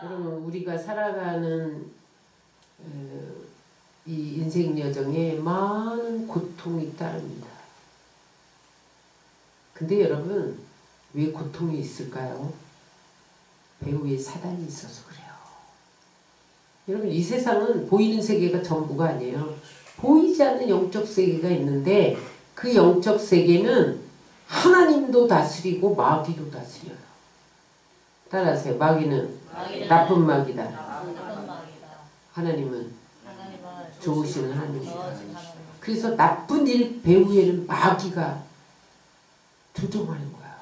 여러분 우리가 살아가는 이 인생 여정에 많은 고통이 따릅니다. 근데 여러분 왜 고통이 있을까요? 배후에 사단이 있어서 그래요. 여러분 이 세상은 보이는 세계가 전부가 아니에요. 보이지 않는 영적 세계가 있는데 그 영적 세계는 하나님도 다스리고 마귀도 다스려요. 따라하세요. 마귀는 나쁜 마귀다. 하나님은 좋으신 하나님이다. 그래서 나쁜 일 배후에는 마귀가 조종하는 거예요.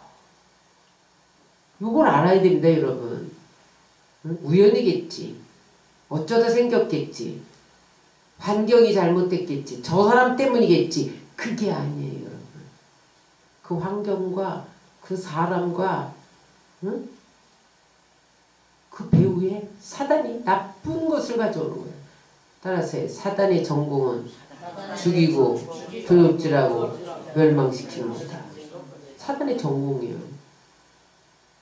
이걸 알아야 됩니다, 여러분. 우연이겠지. 어쩌다 생겼겠지. 환경이 잘못됐겠지. 저 사람 때문이겠지. 그게 아니에요, 여러분. 그 환경과 그 사람과 그 배후에 사단이 나쁜 것을 가져오는 거예요. 따라서 사단의 전공은 죽이고 도둑질하고 멸망시키는 거다. 사단의 전공이에요.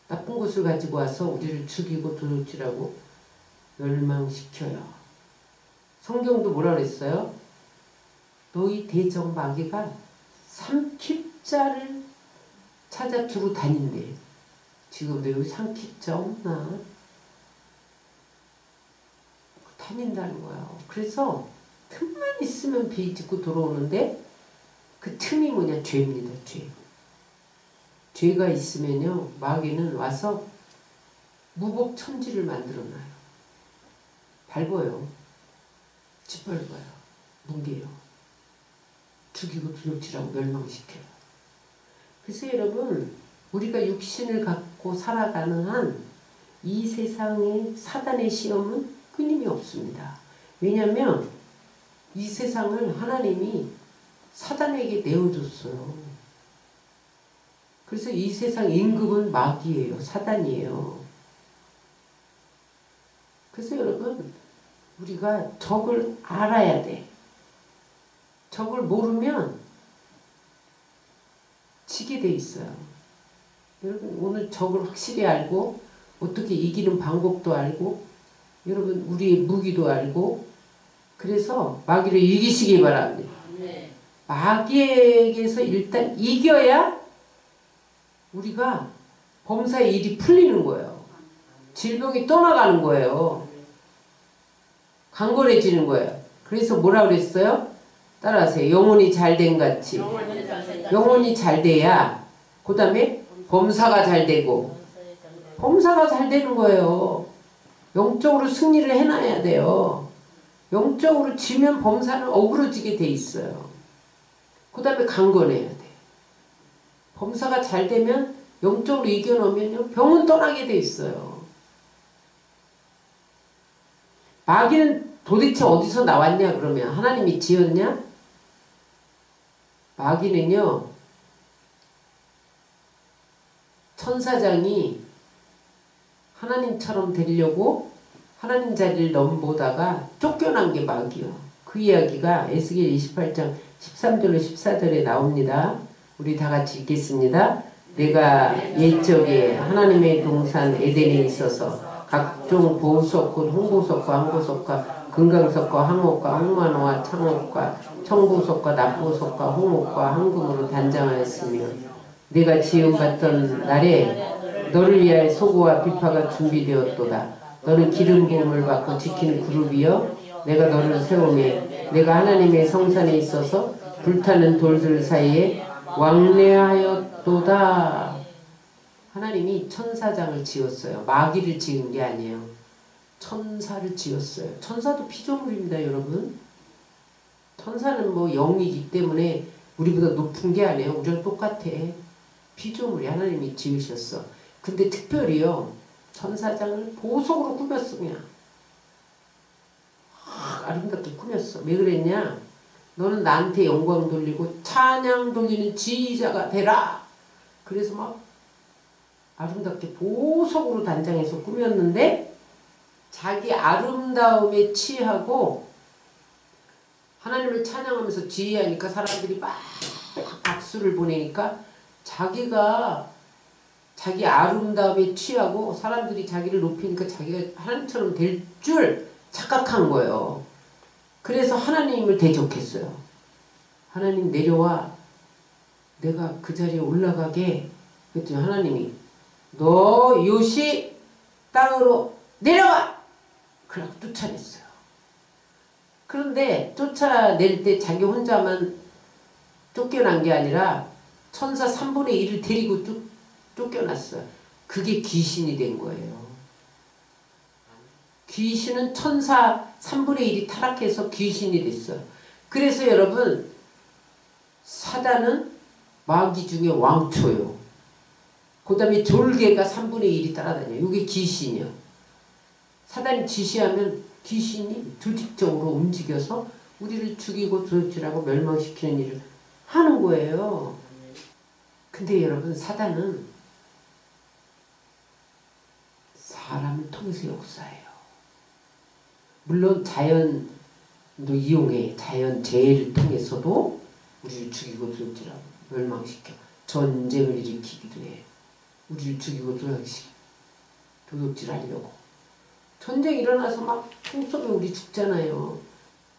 나쁜 것을 가지고 와서 우리를 죽이고 도둑질하고 멸망시켜요. 성경도 뭐라 그랬어요? 너희 대적 마귀가 삼킬 자를 찾아 두루 다닌대. 지금도 여기 삼킬 자 없나? 다닌다는 거예요. 그래서 틈만 있으면 비집고 들어오는데 그 틈이 뭐냐? 죄입니다. 죄. 죄가 있으면요 마귀는 와서 무법천지를 만들어놔요. 밟아요. 짓밟아요. 뭉개요. 죽이고 도둑질하고 멸망시켜요. 그래서 여러분 우리가 육신을 갖고 살아가는 한 이 세상의 사단의 시험은 끊임이 없습니다. 왜냐하면 이 세상을 하나님이 사단에게 내어줬어요. 그래서 이 세상 임금은 마귀예요. 사단이에요. 그래서 여러분 우리가 적을 알아야 돼. 적을 모르면 지게 돼 있어요. 여러분 오늘 적을 확실히 알고 어떻게 이기는 방법도 알고 여러분 우리의 무기도 알고 그래서 마귀를 이기시기 바랍니다. 마귀에게서 일단 이겨야 우리가 범사의 일이 풀리는 거예요. 질병이 떠나가는 거예요. 강건해지는 거예요. 그래서 뭐라 그랬어요? 따라하세요. 영혼이 잘된 같이. 영혼이 잘 돼야 그 다음에 범사가 잘 되고 범사가 잘 되는 거예요. 영적으로 승리를 해놔야 돼요. 영적으로 지면 범사는 어그러지게 돼 있어요. 그 다음에 강건해야 돼. 범사가 잘 되면 영적으로 이겨놓으면요 병은 떠나게 돼 있어요. 마귀는 도대체 어디서 나왔냐 그러면 하나님이 지었냐? 마귀는요 천사장이 하나님처럼 되려고 하나님 자리를 넘보다가 쫓겨난 게 마귀요. 그 이야기가 에스겔 28장 13절로 14절에 나옵니다. 우리 다 같이 읽겠습니다. 내가 옛적에 하나님의 동산 에덴에 있어서 각종 보석 곧 홍보석과 항보석과 금강석과 황옥과 홍만호와 창옥과 청보석과 납보석과 홍옥과 황금으로 단장하였으며 내가 지음받던 날에 너를 위하여 소고와 비파가 준비되었도다. 너는 기름 부음을 받고 지키는 그룹이여 내가 너를 세우매 내가 하나님의 성산에 있어서 불타는 돌들 사이에 왕래하였도다. 하나님이 천사장을 지었어요. 마귀를 지은 게 아니에요. 천사를 지었어요. 천사도 피조물입니다, 여러분. 천사는 뭐 영이기 때문에 우리보다 높은 게 아니에요. 우리랑 똑같아. 피조물이 하나님이 지으셨어. 근데 특별히요. 천사장을 보석으로 꾸몄어. 그냥 아름답게 꾸몄어. 왜 그랬냐? 너는 나한테 영광 돌리고 찬양 돌리는 지휘자가 되라. 그래서 막 아름답게 보석으로 단장해서 꾸몄는데 자기 아름다움에 취하고 하나님을 찬양하면서 지휘하니까 사람들이 막 박수를 보내니까 자기가 자기 아름다움에 취하고 사람들이 자기를 높이니까 자기가 하나님처럼 될 줄 착각한 거예요. 그래서 하나님을 대적했어요. 하나님 내려와, 내가 그 자리에 올라가게. 그랬더니 하나님이 너 요시 땅으로 내려와! 그러고 쫓아냈어요. 그런데 쫓아낼 때 자기 혼자만 쫓겨난 게 아니라 천사 3분의 1을 데리고 쫓겨났어요. 그게 귀신이 된 거예요. 귀신은 천사 3분의 1이 타락해서 귀신이 됐어요. 그래서 여러분, 사단은 마귀 중에 왕초요. 그 다음에 졸개가 3분의 1이 따라다녀요. 이게 귀신이요. 사단이 지시하면 귀신이 조직적으로 움직여서 우리를 죽이고 도둑질하고 멸망시키는 일을 하는 거예요. 근데 여러분, 사단은 사람을 통해서 역사해요. 물론 자연도 이용해. 자연 재해를 통해서도 우리를 죽이고 도둑질하고 멸망시켜 전쟁을 일으키기도 해. 우리를 죽이고 도둑질하려고. 전쟁 일어나서 막 총 쏘면 우리 죽잖아요.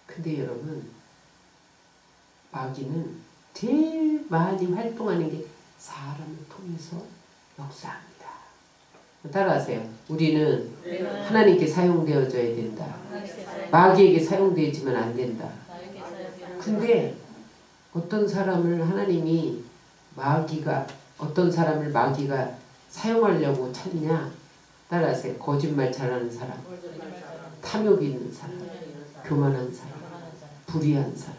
근데 여러분, 마귀는 제일 많이 활동하는 게 사람을 통해서 역사합니다. 따라하세요. 우리는 하나님께 사용되어져야 된다. 마귀에게 사용되지만 안 된다. 근데 어떤 사람을 마귀가 사용하려고 찾냐? 따라하세요. 거짓말 잘하는 사람, 탐욕 있는 사람, 교만한 사람, 불의한 사람,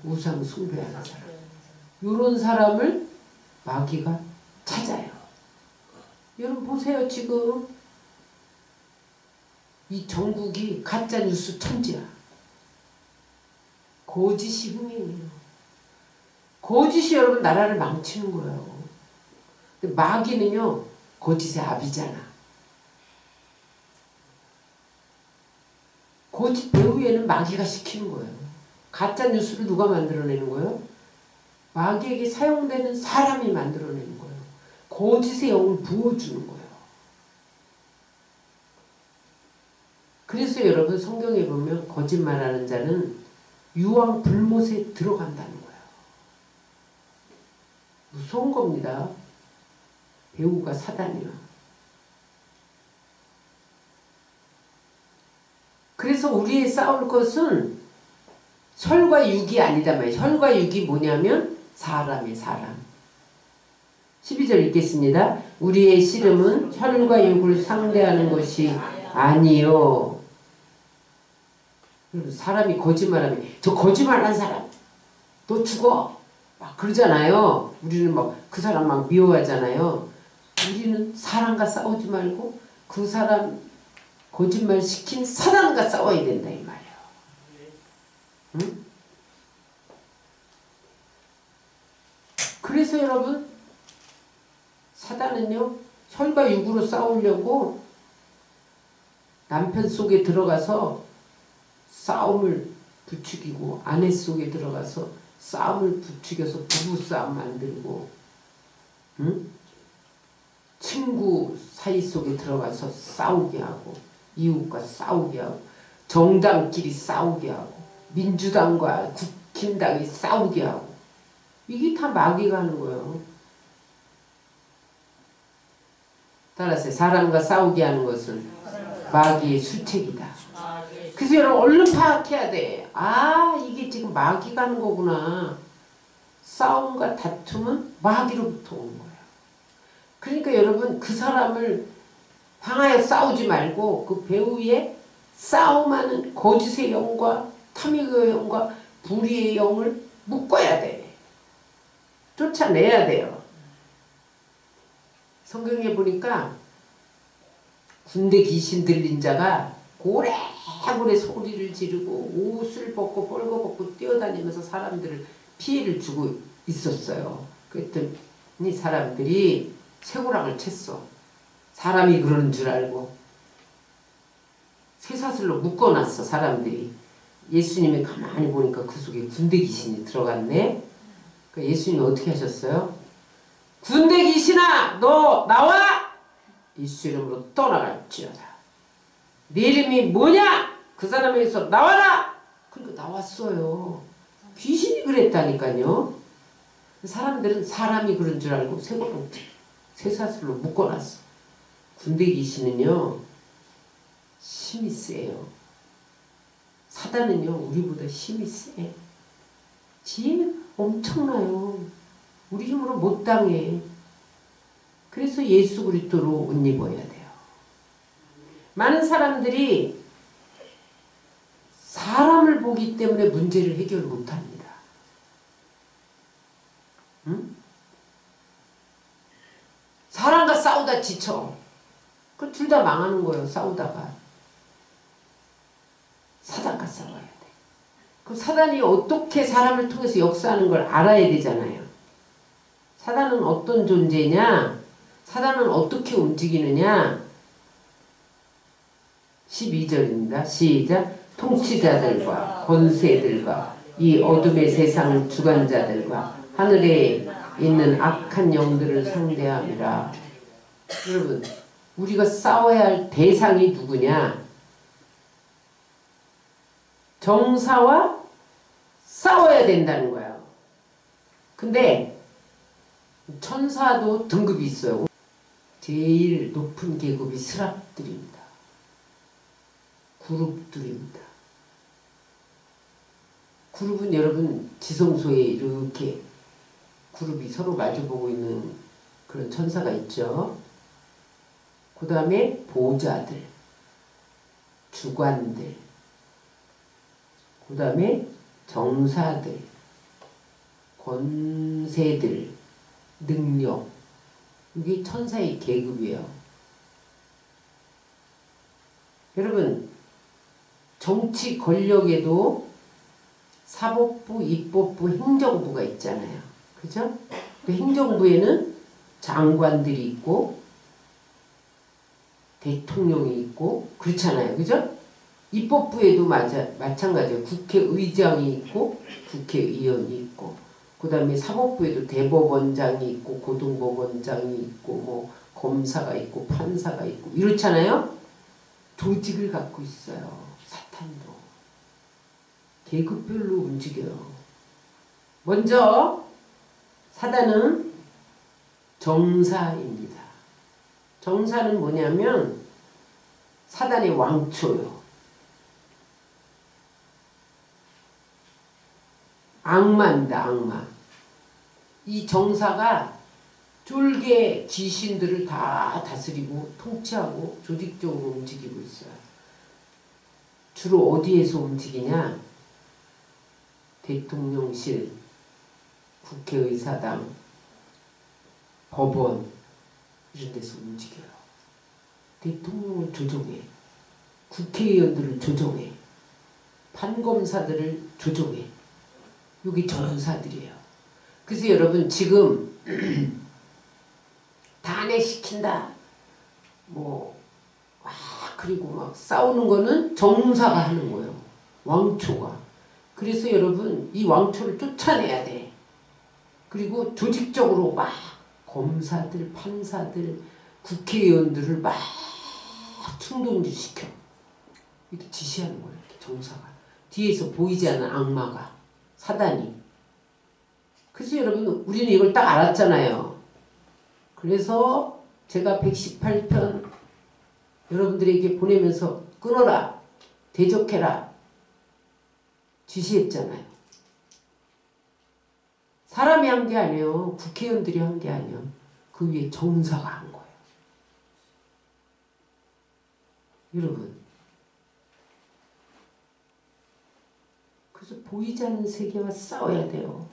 우상 숭배하는 사람, 이런 사람을 마귀가 찾아요. 여러분 보세요. 지금 이 전국이 가짜뉴스 천지야. 거짓이 흥행해요. 거짓이 여러분 나라를 망치는 거예요. 근데 마귀는요, 거짓의 아비잖아. 거짓 배후에는 마귀가 시키는 거예요. 가짜뉴스를 누가 만들어내는 거예요? 마귀에게 사용되는 사람이 만들어내는 거예요. 거짓의 영을 부어주는 거예요. 그래서 여러분 성경에 보면 거짓말하는 자는 유황 불못에 들어간다는 거예요. 무서운 겁니다. 배우가 사단이야. 그래서 우리의 싸울 것은 혈과 육이 아니다 말이에요. 혈과 육이 뭐냐면 사람이에요. 사람. 12절 읽겠습니다. 우리의 씨름은 혈과 육을 상대하는 것이 아니요. 사람이 거짓말하면 저 거짓말한 사람 너 죽어 막 그러잖아요. 우리는 막 그 사람 막 미워하잖아요. 우리는 사람과 싸우지 말고 그 사람 거짓말 시킨 사단과 싸워야 된다 이 말이에요. 응? 그래서 여러분, 사단은요 혈과 육으로 싸우려고 남편 속에 들어가서 싸움을 부추기고 아내 속에 들어가서 싸움을 부추겨서 부부싸움 만들고, 응? 친구 사이 속에 들어가서 싸우게 하고 이웃과 싸우게 하고 정당끼리 싸우게 하고 민주당과 국힘당이 싸우게 하고, 이게 다 마귀가 하는 거예요. 따라서 사람과 싸우게 하는 것은 마귀의 수책이다. 그래서 여러분 얼른 파악해야 돼. 아, 이게 지금 마귀가 하는 거구나. 싸움과 다툼은 마귀로부터 오는 거예요. 그러니까 여러분 그 사람을 향하여 싸우지 말고 그 배후에 싸움하는 거짓의 영과 탐욕의 영과 불의의 영을 묶어야 돼. 쫓아내야 돼요. 성경에 보니까 군대 귀신 들린 자가 고래고래 소리를 지르고 옷을 벗고 뻘거벗고 뛰어다니면서 사람들을 피해를 주고 있었어요. 그랬더니 사람들이 쇠고랑을 쳤어. 사람이 그러는 줄 알고 쇠사슬로 묶어놨어. 사람들이. 예수님이 가만히 보니까 그 속에 군대 귀신이 들어갔네. 그러니까 예수님이 어떻게 하셨어요? 군대 귀신아 너 나와! 예수 이름으로 떠나갈지어다. 네 이름이 뭐냐? 그 사람에게서 나와라! 그러니까 나왔어요. 귀신이 그랬다니까요. 사람들은 사람이 그런 줄 알고 쇠사슬로 묶어놨어. 군대 귀신은요 힘이 세요. 사단은요 우리보다 힘이 세. 지혜가 엄청나요. 우리 힘으로 못 당해. 그래서 예수 그리스도로 옷 입어야 돼요. 많은 사람들이 사람을 보기 때문에 문제를 해결 못합니다. 응? 사람과 싸우다 지쳐. 그 둘 다 망하는 거예요. 싸우다가. 사단과 싸워야 돼. 그 사단이 어떻게 사람을 통해서 역사하는 걸 알아야 되잖아요. 사단은 어떤 존재냐? 사단은 어떻게 움직이느냐? 12절입니다. 시작. 통치자들과 권세들과 이 어둠의 세상 주관자들과 하늘에 있는 악한 영들을 상대함이라. 여러분 우리가 싸워야 할 대상이 누구냐? 정사와 싸워야 된다는 거예요. 근데 천사도 등급이 있어요. 제일 높은 계급이 스랍들입니다. 그룹들입니다. 그룹은 여러분 지성소에 이렇게 그룹이 서로 마주보고 있는 그런 천사가 있죠. 그 다음에 보좌들, 주관들, 그 다음에 정사들, 권세들, 능력. 이게 천사의 계급이에요. 여러분 정치 권력에도 사법부, 입법부, 행정부가 있잖아요. 그죠? 그 행정부에는 장관들이 있고 대통령이 있고 그렇잖아요. 그죠? 입법부에도 마찬가지예요. 국회의장이 있고 국회의원이 있고 그 다음에 사법부에도 대법원장이 있고 고등법원장이 있고 뭐 검사가 있고 판사가 있고 이렇잖아요. 조직을 갖고 있어요. 사탄도. 계급별로 움직여요. 먼저 사단은 정사입니다. 정사는 뭐냐면 사단의 왕초요. 악마입니다. 악마. 이 정사가 쫄개 귀신들을 다 다스리고 통치하고 조직적으로 움직이고 있어요. 주로 어디에서 움직이냐? 대통령실, 국회의사당, 법원 이런 데서 움직여요. 대통령을 조종해. 국회의원들을 조종해. 판검사들을 조종해. 여기 정사들이에요. 그래서 여러분 지금 단핵시킨다. 그리고 막 싸우는 거는 정사가 하는 거예요. 왕초가. 그래서 여러분 이 왕초를 쫓아내야 돼. 그리고 조직적으로 막 검사들, 판사들, 국회의원들을 막 충동시켜. 이렇게 지시하는 거예요. 이렇게 정사가. 뒤에서 보이지 않는 악마가. 사단이. 그래서 여러분 우리는 이걸 딱 알았잖아요. 그래서 제가 118편 여러분들에게 보내면서 끊어라. 대적해라. 지시했잖아요. 사람이 한 게 아니에요. 국회의원들이 한 게 아니에요. 그 위에 정사가 한 거예요. 여러분. 그래서 보이지 않는 세계와 싸워야 돼요.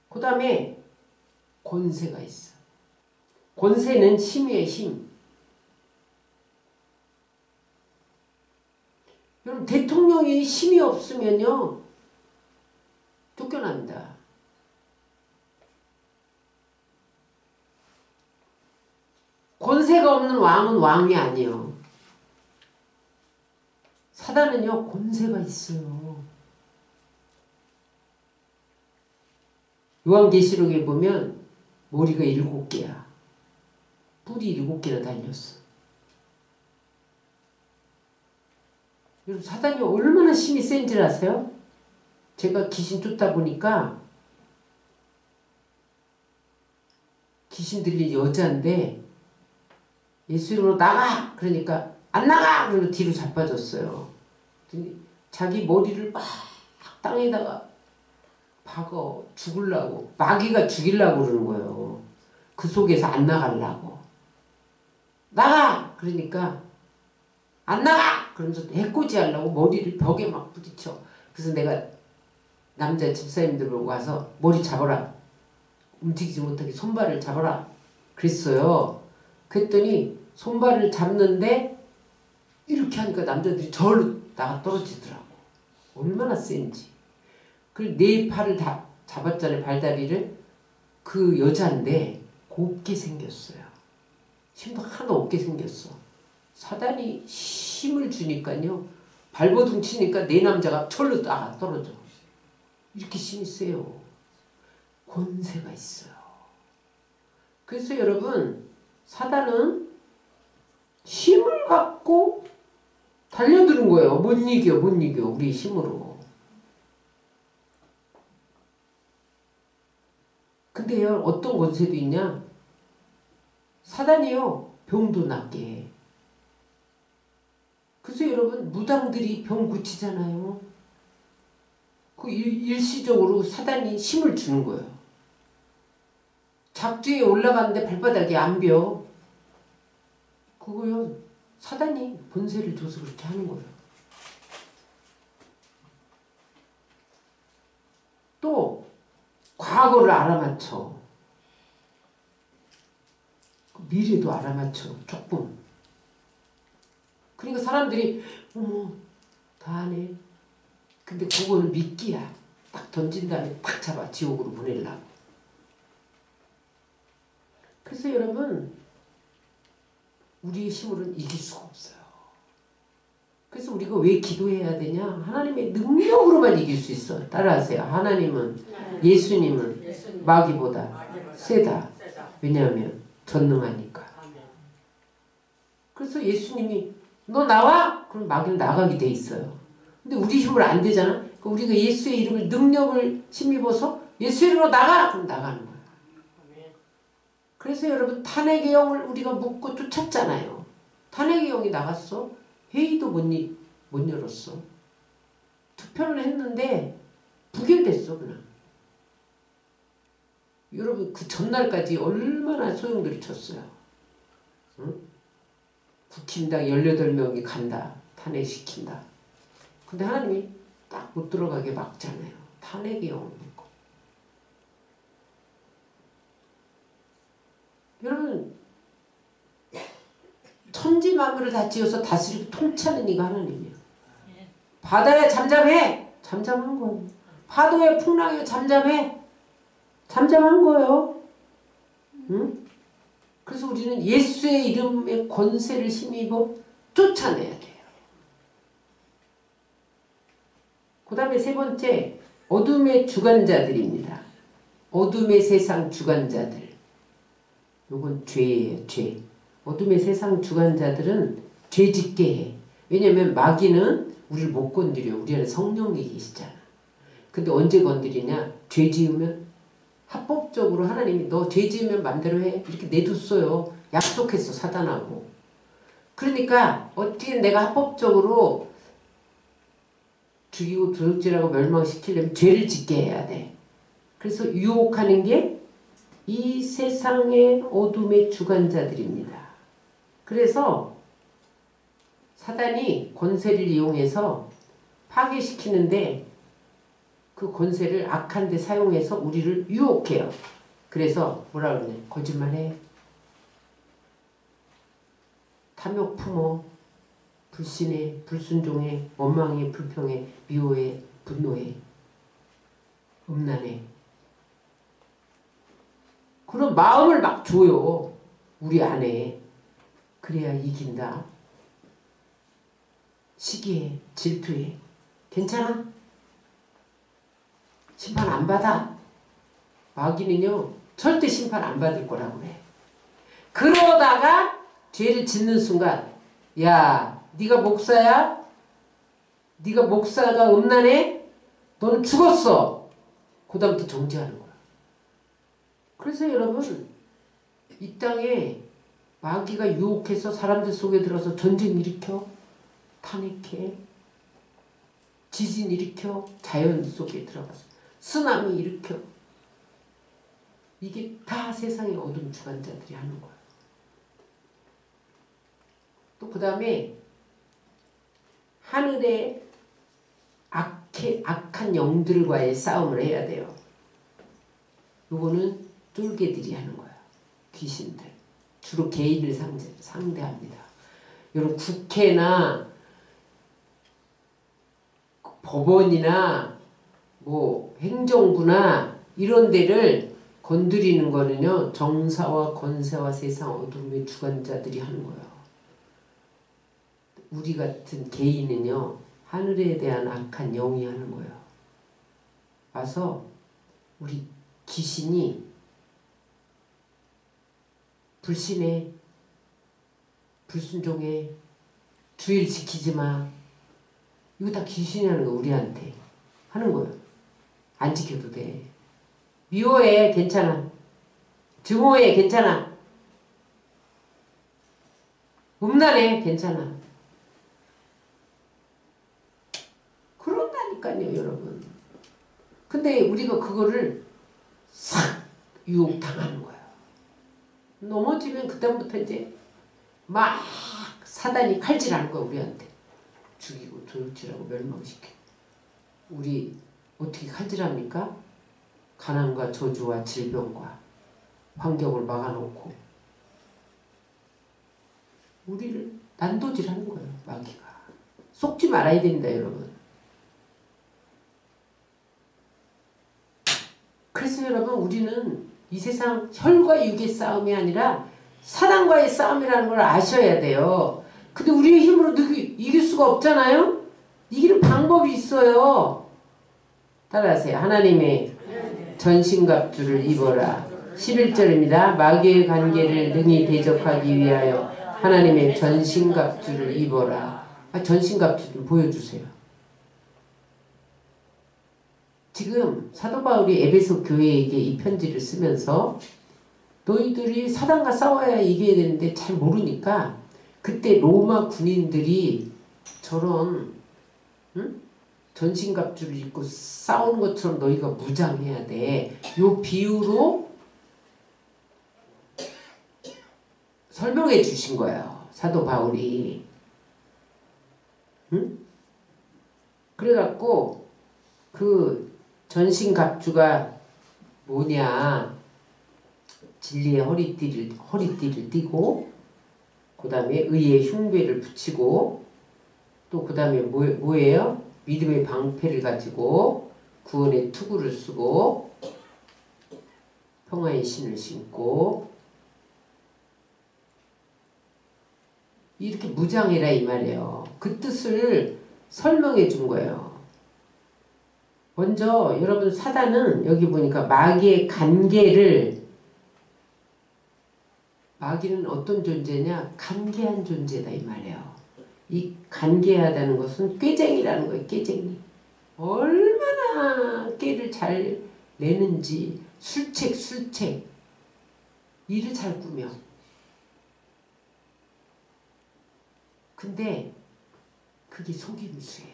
그 다음에 권세가 있어. 권세는 힘이에요. 힘. 여러분 대통령이 힘이 없으면요 쫓겨납니다. 권세가 없는 왕은 왕이 아니에요. 사단은요 권세가 있어요. 요한계시록에 보면 머리가 7개야. 뿔이 7개나 달렸어. 여러분 사단이 얼마나 힘이 센지 아세요? 제가 귀신 쫓다 보니까 귀신 들린 여자인데 예수 이름으로 나가! 그러니까 안 나가! 그러고 뒤로 자빠졌어요. 자기 머리를 막 땅에다가 박어 죽으려고 마귀가 죽이려고 그러는 거예요. 그 속에서 안 나가려고. 나가! 그러니까 안 나가! 그러면서 해코지 하려고 머리를 벽에 막 부딪혀. 그래서 내가 남자 집사님들 보고 와서 머리 잡아라. 움직이지 못하게 손발을 잡아라. 그랬어요. 그랬더니 손발을 잡는데 이렇게 하니까 남자들이 절로 나가 떨어지더라고. 얼마나 센지. 그리고 네 팔을 다 잡았잖아요. 발다리를. 그 여자인데 곱게 생겼어요. 힘도 하나도 없게 생겼어. 사단이 힘을 주니까요. 발버둥 치니까 내 남자가 절로 나가 떨어져. 이렇게 힘이 세요. 권세가 있어요. 그래서 여러분 사단은 힘을 갖고 달려드는 거예요. 못 이겨 우리 힘으로. 근데요 어떤 권세도 있냐? 사단이요 병도 낫게 해. 그래서 여러분 무당들이 병 고치잖아요. 그 일시적으로 사단이 힘을 주는 거예요. 작두에 올라가는데 발바닥이 안 벼. 그거요 사단이 본세를 줘서 그렇게 하는 거예요. 또 과거를 알아맞혀. 미래도 알아맞혀. 조금. 그러니까 사람들이 어머 다 하네. 근데 그거는 미끼야. 딱 던진 다음에 딱 잡아 지옥으로 보내려고. 그래서 여러분 우리의 힘으로는 이길 수가 없어요. 그래서 우리가 왜 기도해야 되냐? 하나님의 능력으로만 이길 수 있어. 따라하세요. 하나님은 예수님은 마귀보다 세다. 왜냐하면 전능하니까. 그래서 예수님이 너 나와? 그럼 마귀는 나가게 돼 있어요. 근데 우리 힘으로 안 되잖아. 그러니까 우리가 예수의 이름을 능력을 힘입어서 예수 이름으로 나가! 그럼 나가는 거야. 그래서 여러분 탄핵의 영을 우리가 묻고 쫓았잖아요. 탄핵의 영이 나갔어. 회의도 못 열었어. 투표를 했는데 부결됐어 그냥. 여러분 그 전날까지 얼마나 소용돌이 쳤어요. 응? 국힘당 18명이 간다. 탄핵시킨다. 근데 하나님이 딱 못 들어가게 막잖아요. 탄핵의 영을 묻고. 여러분 천지 만물을 다 지어서 다스리고 통치하는 이가 하나님이에요. 바다에 잠잠해. 잠잠한 거예요. 파도에 풍랑에 잠잠해. 잠잠한 거예요. 응? 그래서 우리는 예수의 이름의 권세를 힘입어 쫓아내야 돼요. 그 다음에 세 번째 어둠의 주관자들입니다. 어둠의 세상 주관자들. 요건 죄예요. 죄. 어둠의 세상 주관자들은 죄짓게 해. 왜냐면 마귀는 우리를 못 건드려. 우리 안에 성령이 계시잖아. 근데 언제 건드리냐? 죄 지으면 합법적으로 하나님이 너 죄 지으면 맘대로 해. 이렇게 내뒀어요. 약속했어 사단하고. 그러니까 어떻게 내가 합법적으로 죽이고 도둑질하고 멸망시키려면 죄를 짓게 해야 돼. 그래서 유혹하는 게 이 세상의 어둠의 주관자들입니다. 그래서 사단이 권세를 이용해서 파괴시키는데 그 권세를 악한 데 사용해서 우리를 유혹해요. 그래서 뭐라 그러냐? 거짓말해. 탐욕 품어. 불신해. 불순종해. 원망해. 불평해. 미워해. 분노해. 음란해. 그런 마음을 막 줘요. 우리 안에. 그래야 이긴다. 시기해. 질투해. 괜찮아? 심판 안 받아? 마귀는요 절대 심판 안 받을 거라고 그래. 그러다가 죄를 짓는 순간 야 네가 목사야? 네가 목사가 음란해? 너는 죽었어. 그 다음부터 정죄하는 거야. 그래서 여러분 이 땅에 마귀가 유혹해서 사람들 속에 들어서 전쟁 일으켜 탄핵해 지진 일으켜 자연 속에 들어가서 쓰나미 일으켜 이게 다 세상의 어둠 주관자들이 하는 거야. 또 그 다음에 하늘의 악한 영들과의 싸움을 해야 돼요. 요거는 쫄개들이 하는 거야. 귀신들. 주로 개인을 상대합니다. 여러분 국회나 법원이나 뭐 행정부나 이런 데를 건드리는 거는요. 정사와 권세와 세상 어둠의 주관자들이 하는 거예요. 우리 같은 개인은요. 하늘에 대한 악한 영이 하는 거예요. 와서 우리 귀신이 불신해, 불순종해, 주일 지키지 마. 이거 다 귀신이 하는 거 우리한테 하는 거예요. 안 지켜도 돼. 미워해 괜찮아. 증오해 괜찮아. 음란해 괜찮아. 그런다니까요 여러분. 근데 우리가 그거를 싹 유혹당하는 거예요. 넘어지면 그다음부터 이제 막 사단이 칼질하는 거야 우리한테. 죽이고 도둑질하고 멸망시켜. 우리 어떻게 칼질합니까? 가난과 저주와 질병과 환경을 막아놓고 우리를 난도질하는 거예요. 마귀가. 속지 말아야 됩니다 여러분. 그래서 여러분 우리는 이 세상 혈과 육의 싸움이 아니라 사단과의 싸움이라는 걸 아셔야 돼요. 근데 우리의 힘으로 이길 수가 없잖아요. 이기는 방법이 있어요. 따라하세요. 하나님의 전신갑주를 입어라. 11절입니다. 마귀의 관계를 능히 대적하기 위하여 하나님의 전신갑주를 입어라. 전신갑주 좀 보여주세요. 지금 사도 바울이 에베소 교회에게 이 편지를 쓰면서 너희들이 사단과 싸워야 이겨야 되는데 잘 모르니까 그때 로마 군인들이 저런 전신갑주를 입고 싸우는 것처럼 너희가 무장해야 돼. 요 비유로 설명해 주신 거예요. 사도 바울이. 그래갖고 그 전신갑주가 뭐냐. 진리의 허리띠를 띠고 그 다음에 의의 흉배를 붙이고 또 그 다음에 뭐예요? 믿음의 방패를 가지고 구원의 투구를 쓰고 평화의 신을 신고 이렇게 무장해라 이 말이에요. 그 뜻을 설명해 준 거예요. 먼저 여러분 사단은 여기 보니까 마귀의 간계를 마귀는 어떤 존재냐? 간계한 존재다 이 말이에요. 이 간계하다는 것은 꾀쟁이라는 거예요. 꾀쟁이. 얼마나 꾀를 잘 내는지 술책 일을 잘 꾸며. 근데 그게 속임수예요.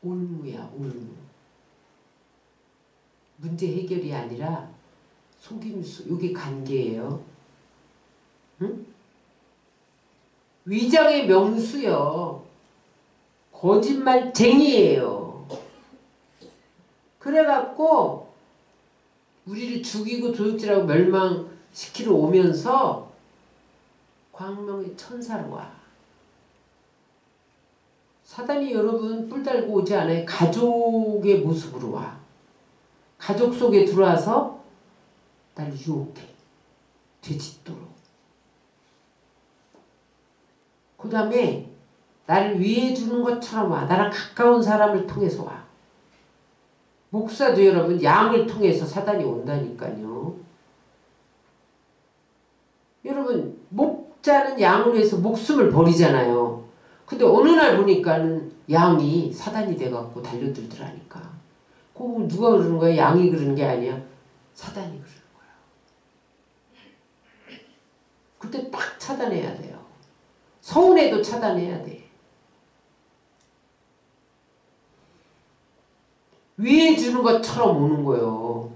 올무야 올무. 문제 해결이 아니라 속임수. 이게 관계예요. 응? 위장의 명수요. 거짓말쟁이에요. 그래갖고 우리를 죽이고 도둑질하고 멸망시키러 오면서 광명의 천사로 와. 사단이 여러분 뿔 달고 오지 않아요. 가족의 모습으로 와. 가족 속에 들어와서 날 유혹해. 되짓도록. 그 다음에 나를 위해 주는 것처럼 와. 나랑 가까운 사람을 통해서 와. 목사도 여러분 양을 통해서 사단이 온다니까요. 여러분 목자는 양을 위해서 목숨을 버리잖아요. 근데 어느 날 보니까는 양이 사단이 돼갖고 달려들더라니까. 그거 누가 그러는 거야? 양이 그러는 게 아니야. 사단이 그러는 거야. 그때 딱 차단해야 돼요. 서운해도 차단해야 돼. 위해 주는 것처럼 오는 거예요.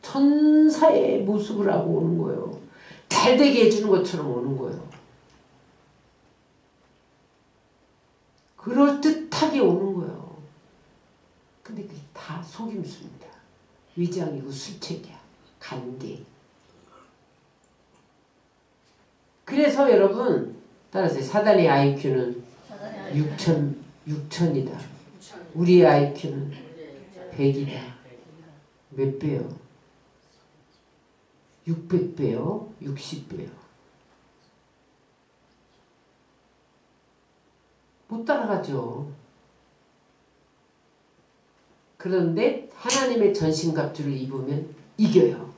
천사의 모습을 하고 오는 거예요. 잘되게 해주는 것처럼 오는 거예요. 그럴듯하게 오는 거예요. 근데 그게 다 속임수입니다. 위장이고 술책이야. 간계. 그래서 여러분 따라서 사단의 IQ는 6천이다. 우리의 IQ는 100이다. 몇 배요? 600배요? 60배요? 못 따라가죠. 그런데 하나님의 전신갑주를 입으면 이겨요.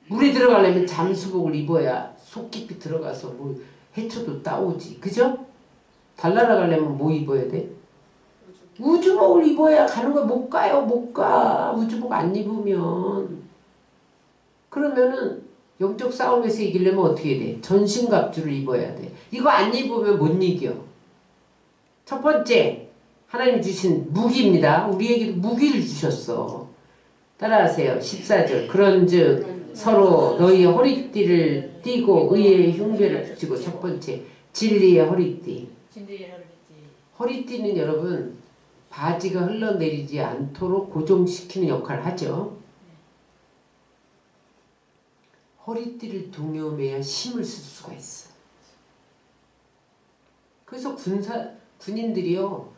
물에 들어가려면 잠수복을 입어야 속 깊이 들어가서 뭐 해초도 따오지. 그죠? 달 날아가려면 뭐 입어야 돼? 우주복을 입어야 가는 거야. 못 가요. 못 가. 우주복 안 입으면. 그러면은 영적 싸움에서 이기려면 어떻게 돼? 전신갑주를 입어야 돼. 이거 안 입으면 못 이겨. 첫 번째 하나님 주신 무기입니다. 우리에게도 무기를 주셨어. 따라하세요. 14절 그런즉 서로 너희의 허리띠를 띠고 의의 흉배를 붙이고. 첫 번째 진리의 허리띠. 허리띠는 여러분 바지가 흘러내리지 않도록 고정시키는 역할을 하죠. 허리띠를 동여매야 힘을 쓸 수가 있어. 그래서 군인들이요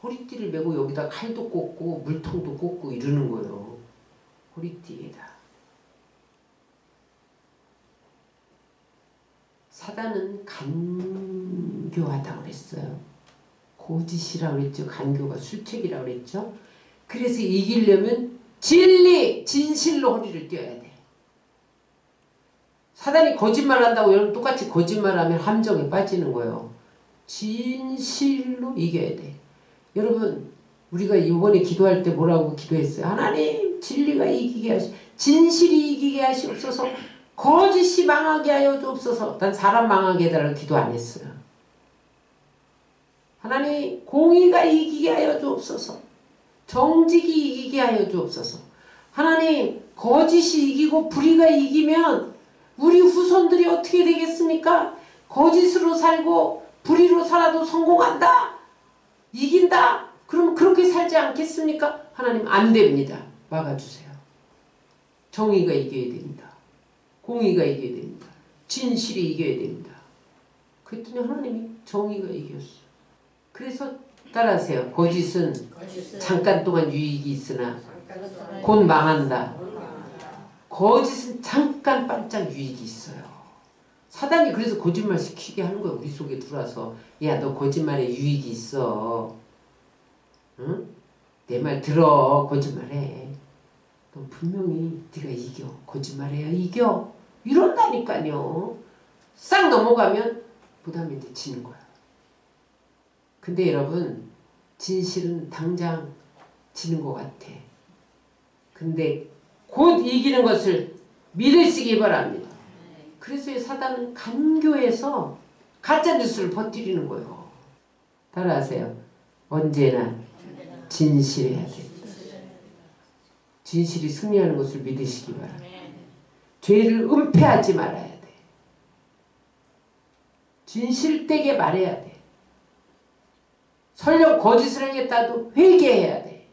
허리띠를 메고 여기다 칼도 꽂고 물통도 꽂고 이러는 거예요. 허리띠에다. 사단은 간교하다고 그랬어요. 거짓이라고 그랬죠. 간교가 술책이라고 그랬죠. 그래서 이기려면 진리, 진실로 허리를 띄어야 돼. 사단이 거짓말한다고 여러분 똑같이 거짓말하면 함정에 빠지는 거예요. 진실로 이겨야 돼. 여러분 우리가 이번에 기도할 때 뭐라고 기도했어요? 하나님 진리가 이기게 하시, 진실이 이기게 하시옵소서. 거짓이 망하게 하여 주옵소서. 난 사람 망하게 해달라고 기도 안 했어요. 하나님 공의가 이기게 하여 주옵소서. 정직이 이기게 하여 주옵소서. 하나님 거짓이 이기고 불의가 이기면 우리 후손들이 어떻게 되겠습니까? 거짓으로 살고 불의로 살아도 성공한다. 이긴다. 그럼 그렇게 살지 않겠습니까? 하나님 안 됩니다. 막아주세요. 정의가 이겨야 됩니다. 공의가 이겨야 됩니다. 진실이 이겨야 됩니다. 그랬더니 하나님이 정의가 이겼어. 그래서 따라하세요. 거짓은 잠깐 동안 유익이 있으나 곧 망한다. 거짓은 잠깐 반짝 유익이 있어요. 사단이 그래서 거짓말 시키게 하는 거예요. 우리 속에 들어와서 야 너 거짓말에 유익이 있어. 응? 내 말 들어. 거짓말해. 너 분명히 네가 이겨. 거짓말해야 이겨. 이런다니까요. 싹 넘어가면 부담이 돼 지는 거야. 근데 여러분 진실은 당장 지는 것 같아. 근데 곧 이기는 것을 믿으시기 바랍니다. 그래서 사단은 간교해서 가짜뉴스를 퍼뜨리는 거예요. 따라하세요. 언제나 진실해야 돼. 진실이 승리하는 것을 믿으시기 바랍니다. 죄를 은폐하지 말아야 돼. 진실되게 말해야 돼. 설령 거짓을 하겠다도 회개해야 돼.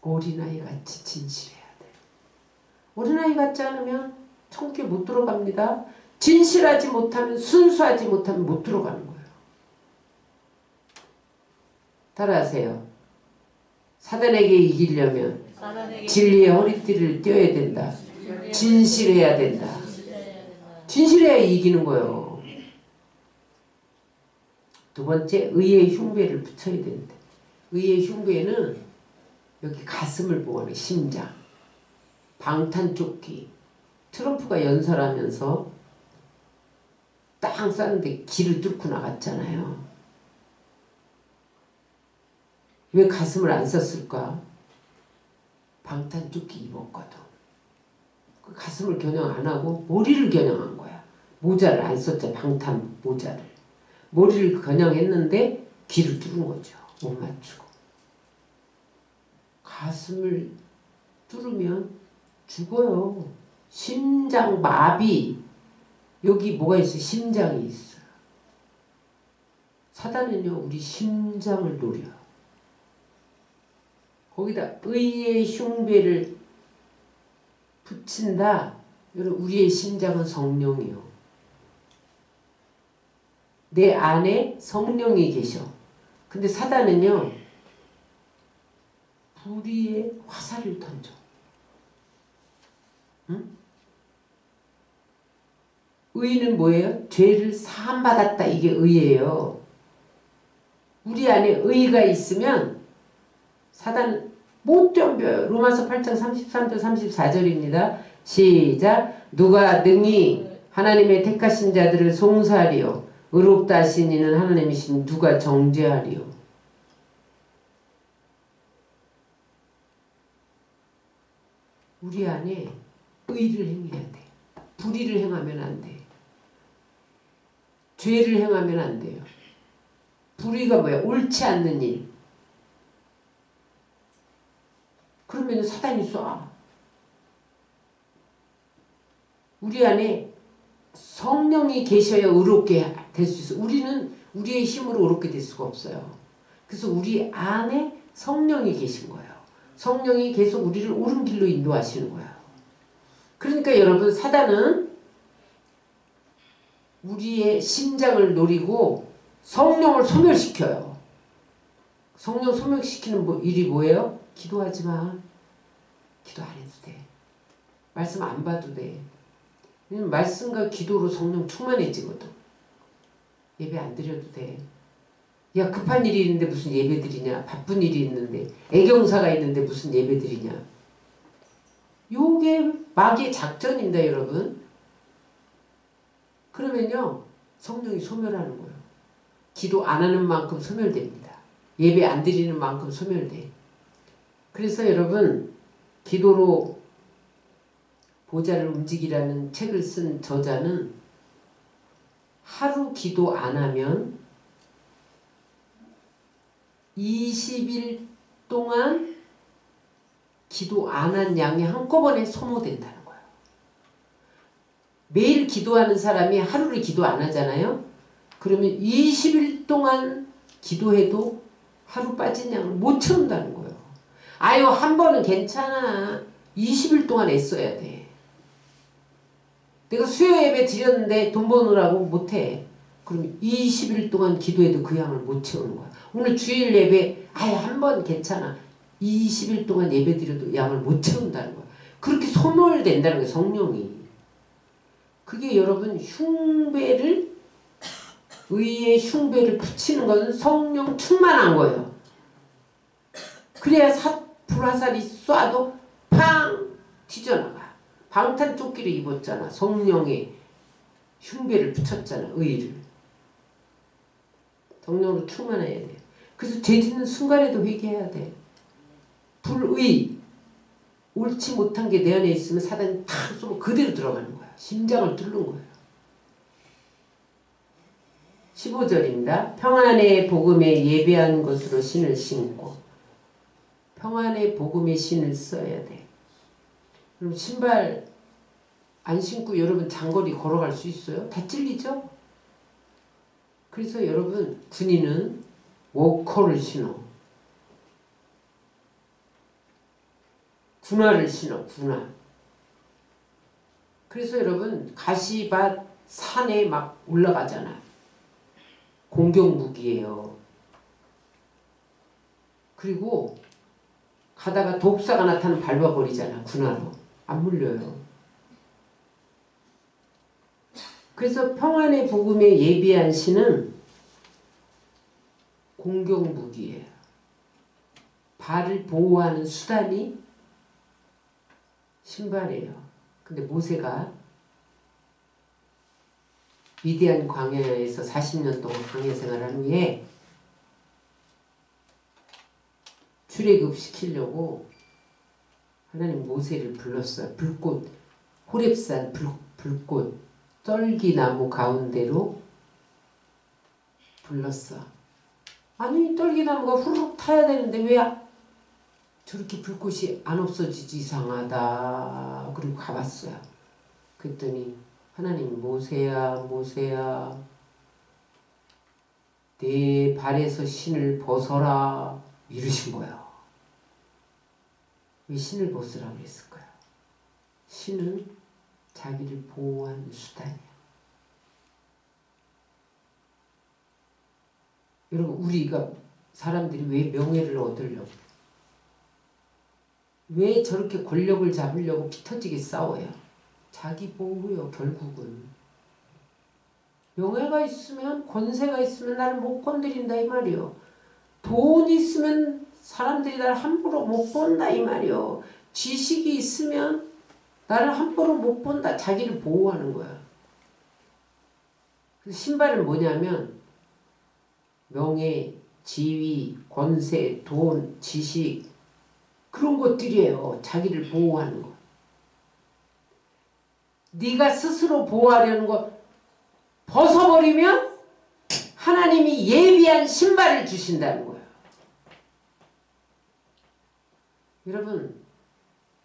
어린아이 같이 진실해야 돼. 어린아이 같지 않으면 천국에 못 들어갑니다. 진실하지 못하면, 순수하지 못하면 못 들어가는 거예요. 따라하세요. 사단에게 이기려면 진리의 허리띠를 띄어야 된다. 진실해야 된다. 진실해야 이기는 거예요. 두 번째, 의의 흉배를 붙여야 된다. 의의 흉배는 여기 가슴을 보호하는 심장, 방탄조끼. 트럼프가 연설하면서 땅 쌌는데 길을 뚫고 나갔잖아요. 왜 가슴을 안 썼을까? 방탄조끼 입었거든. 그 가슴을 겨냥 안 하고 머리를 겨냥한 거야. 모자를 안 썼잖아. 방탄 모자를. 머리를 겨냥했는데 귀를 뚫은 거죠. 못 맞추고. 가슴을 뚫으면 죽어요. 심장 마비. 여기 뭐가 있어요? 심장이 있어요. 사단은요, 우리 심장을 노려요. 거기다 의의 흉배를 붙인다. 여러분, 우리의 심장은 성령이요. 내 안에 성령이 계셔. 근데 사단은요, 불의의 화살을 던져. 응? 의는 뭐예요? 죄를 사함받았다. 이게 의예요. 우리 안에 의가 있으면 사단은 못 덤벼요. 로마서 8장 33절 34절입니다. 시작. 누가 능히 하나님의 택하신 자들을 송사하리요. 의롭다 하신 이는 하나님이신 누가 정죄하리요. 우리 안에 의를 행해야 돼. 불의를 행하면 안 돼. 죄를 행하면 안 돼요. 불의가 뭐야? 옳지 않는 일. 그러면 사단이 쏴. 우리 안에 성령이 계셔야 의롭게 될 수 있어. 우리는 우리의 힘으로 의롭게 될 수가 없어요. 그래서 우리 안에 성령이 계신 거예요. 성령이 계속 우리를 옳은 길로 인도하시는 거예요. 그러니까 여러분, 사단은 우리의 심장을 노리고 성령을 소멸시켜요. 성령 소멸시키는 일이 뭐예요? 기도하지 마. 기도 안 해도 돼. 말씀 안 봐도 돼. 왜냐면 말씀과 기도로 성령 충만해지거든. 예배 안 드려도 돼. 야, 급한 일이 있는데 무슨 예배 드리냐. 바쁜 일이 있는데, 애경사가 있는데 무슨 예배 드리냐. 요게 마귀의 작전입니다, 여러분. 그러면요, 성령이 소멸하는 거예요. 기도 안 하는 만큼 소멸됩니다. 예배 안 드리는 만큼 소멸돼. 그래서 여러분, 기도로 보좌를 움직이라는 책을 쓴 저자는 하루 기도 안 하면 20일 동안 기도 안 한 양이 한꺼번에 소모된다는 거예요. 매일 기도하는 사람이 하루를 기도 안 하잖아요. 그러면 20일 동안 기도해도 하루 빠진 양을 못 채운다는 거예요. 아유, 한 번은 괜찮아. 20일 동안 애써야 돼. 내가 수요 예배 드렸는데 돈 버느라고 못해. 그럼 20일 동안 기도해도 그 양을 못 채우는 거야. 오늘 주일 예배 아예 한 번 괜찮아. 20일 동안 예배 드려도 양을 못 채운다는 거야. 그렇게 소멸된다는 거야, 성령이. 그게 여러분 흉배를, 의의 흉배를 붙이는 것은 성령 충만한 거예요. 그래야 불화살이 쏴도 팡 튀져나가. 방탄조끼를 입었잖아. 성령의 흉배를 붙였잖아. 의를. 성령으로 충만해야 돼. 그래서 죄 짓는 순간에도 회개해야 돼. 불의, 옳지 못한 게 내 안에 있으면 사단이 탁 쏘면 그대로 들어가는 거야. 심장을 뚫는 거야. 15절입니다. 평안의 복음에 예배한 것으로 신을 신고. 평안의 복음의 신을 써야 돼. 그럼 신발 안 신고 여러분 장거리 걸어갈 수 있어요? 다 찔리죠? 그래서 여러분 군인은 워커를 신어. 군화를 신어. 군화. 그래서 여러분 가시밭 산에 막 올라가잖아. 공격무기예요. 그리고 가다가 독사가 나타나면 밟아버리잖아. 군화로. 안 물려요. 그래서 평안의 복음에 예비한 신은 공격무기예요. 발을 보호하는 수단이 신발이에요. 근데 모세가 위대한 광야에서 40년 동안 광야 생활한 후에 출애굽시키려고 하나님 모세를 불렀어요. 불꽃, 호렙산 불꽃, 떨기나무 가운데로 불렀어. 아니 떨기나무가 후루룩 타야 되는데 왜 저렇게 불꽃이 안 없어지지? 이상하다. 그리고 가봤어요. 그랬더니 하나님 모세야 모세야 내 발에서 신을 벗어라 이러신 거예요. 왜 신을 벗으라고 그랬을까요? 신은 자기를 보호하는 수단이에요. 여러분 우리가 사람들이 왜 명예를 얻으려고 왜 저렇게 권력을 잡으려고 피터지게 싸워요? 자기 보호요. 결국은 명예가 있으면 권세가 있으면 나를 못 건드린다 이 말이요. 돈이 있으면 사람들이 나를 함부로 못 본다 이 말이요. 지식이 있으면 나를 함부로 못 본다. 자기를 보호하는 거야. 그래서 신발은 뭐냐면 명예, 지위, 권세, 돈, 지식 그런 것들이에요. 자기를 보호하는 거. 네가 스스로 보호하려는 거 벗어버리면 하나님이 예비한 신발을 주신다는 거예요. 여러분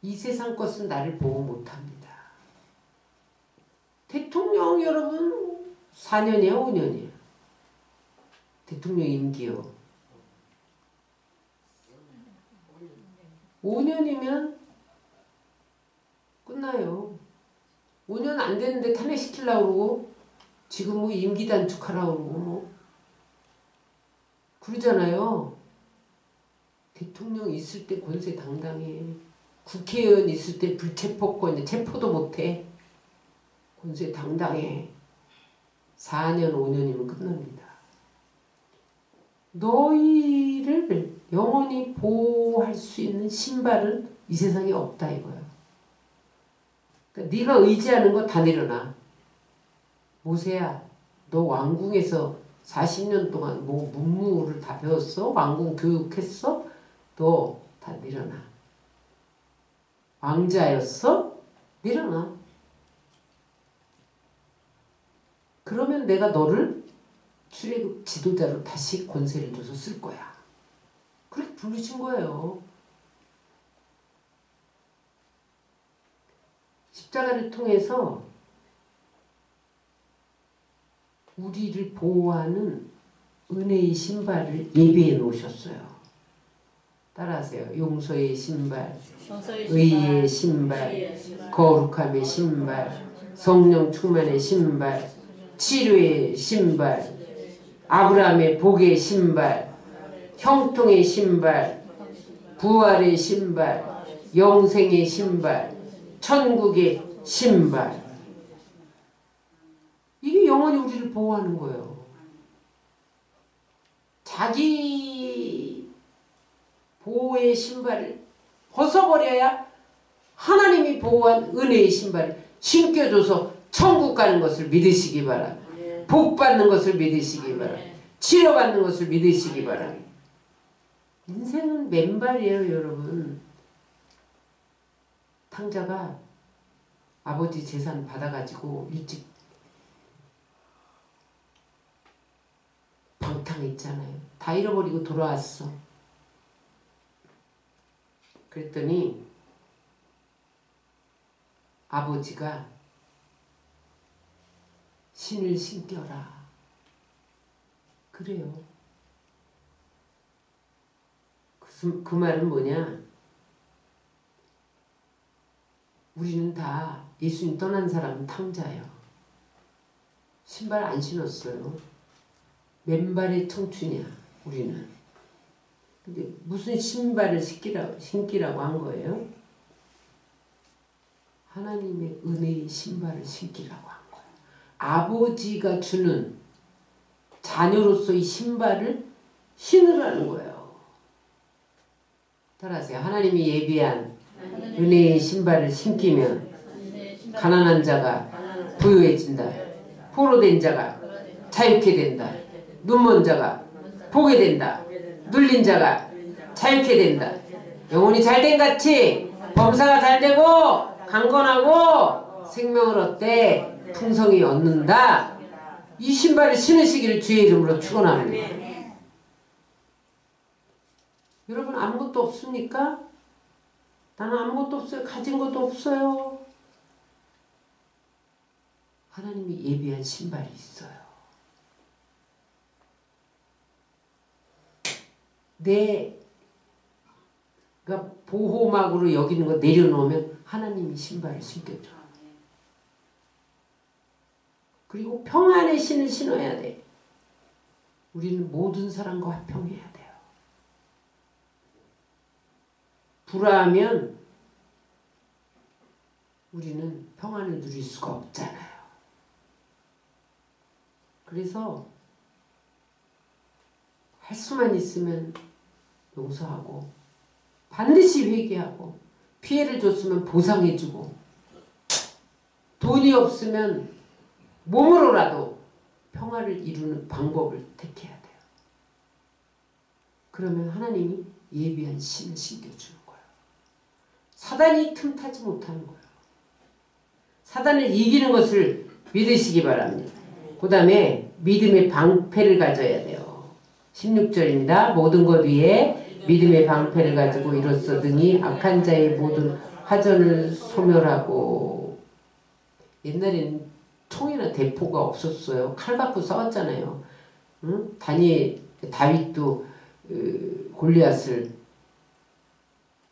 이 세상 것은 나를 보호 못합니다. 대통령 여러분 4년이에요 5년이에요? 대통령 임기요. 5년이면 끝나요. 5년 안 됐는데 탄핵시키려고 그러고 지금 뭐 임기 단축하라고 그러고 뭐 그러잖아요. 대통령 있을 때 권세 당당해. 국회의원 있을 때 불체포권 체포도 못해. 권세 당당해. 4년 5년이면 끝납니다. 너희를 영원히 보호할 수 있는 신발은 이 세상에 없다 이거야. 그러니까 네가 의지하는 거 다 내려놔. 모세야 너 왕궁에서 40년 동안 뭐 문무를 다 배웠어? 왕궁 교육했어? 너 다 내려놔. 왕자였어? 내려놔. 그러면 내가 너를 출애굽 지도자로 다시 권세를 줘서 쓸 거야. 그렇게 부르신 거예요. 십자가를 통해서 우리를 보호하는 은혜의 신발을 예비해 놓으셨어요. 따라하세요. 용서의 신발, 의의 신발, 거룩함의 신발, 성령 충만의 신발, 치료의 신발, 아브라함의 복의 신발, 형통의 신발, 부활의 신발, 영생의 신발, 천국의 신발. 이게 영원히 우리를 보호하는 거예요. 자기 보호의 신발을 벗어버려야 하나님이 보호한 은혜의 신발을 신겨줘서 천국 가는 것을 믿으시기 바랍니다. 복 받는 것을 믿으시기 바랍니다. 치료받는 것을 믿으시기 바랍니다. 인생은 맨발이에요 여러분. 탕자가 아버지 재산 받아가지고 일찍 방탕했잖아요. 다 잃어버리고 돌아왔어. 그랬더니 아버지가 신을 신겨라. 그래요. 그 말은 뭐냐? 우리는 다 예수님 떠난 사람은 탕자예요. 신발 안 신었어요. 맨발의 청춘이야 우리는. 근데 무슨 신발을 신기라고 한 거예요? 하나님의 은혜의 신발을 신기라고 한 거예요. 아버지가 주는 자녀로서의 신발을 신으라는 거예요. 따라하세요. 하나님이 예비한 은혜의 신발을 신기면 가난한 자가 부유해진다. 포로된 자가 자유케 된다. 눈먼 자가 보게 된다. 눌린 자가 자유케 된다. 영혼이 잘된 같이 범사가 잘되고 강건하고 생명을 얻되 풍성히 얻는다. 이 신발을 신으시기를 주의 이름으로 축원합니다. 여러분 아무것도 없습니까? 나는 아무것도 없어요. 가진 것도 없어요. 하나님이 예비한 신발이 있어요. 내가 보호막으로 여기는 거 내려놓으면 하나님이 신발을 신겨줘. 그리고 평안의 신을 신어야 돼. 우리는 모든 사람과 화평해야 돼요. 불화하면 우리는 평안을 누릴 수가 없잖아요. 그래서 할 수만 있으면 용서하고 반드시 회개하고 피해를 줬으면 보상해주고 돈이 없으면 몸으로라도 평화를 이루는 방법을 택해야 돼요. 그러면 하나님이 예비한 신을 신겨주는 거예요. 사단이 틈타지 못하는 거예요. 사단을 이기는 것을 믿으시기 바랍니다. 그 다음에 믿음의 방패를 가져야 돼요. 16절입니다. 모든 것 위에 믿음의 방패를 가지고 이로써더니 악한 자의 모든 화전을 소멸하고. 옛날에는 총이나 대포가 없었어요. 칼 갖고 싸웠잖아요. 응? 다윗도 골리앗을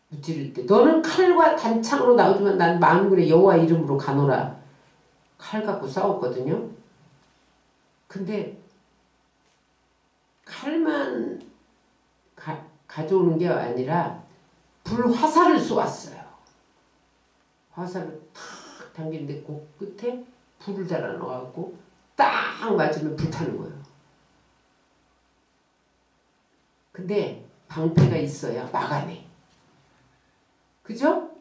무찌를 때 너는 칼과 단창으로 나오지만 난 만군의 여호와 이름으로 가노라. 칼 갖고 싸웠거든요. 근데 칼만 가져오는 게 아니라 불화살을 쏘았어요. 화살을 탁 당기는데 그 끝에 불을 달아 넣어갖고 딱 맞으면 불타는 거예요. 근데 방패가 있어야 막아내. 그죠?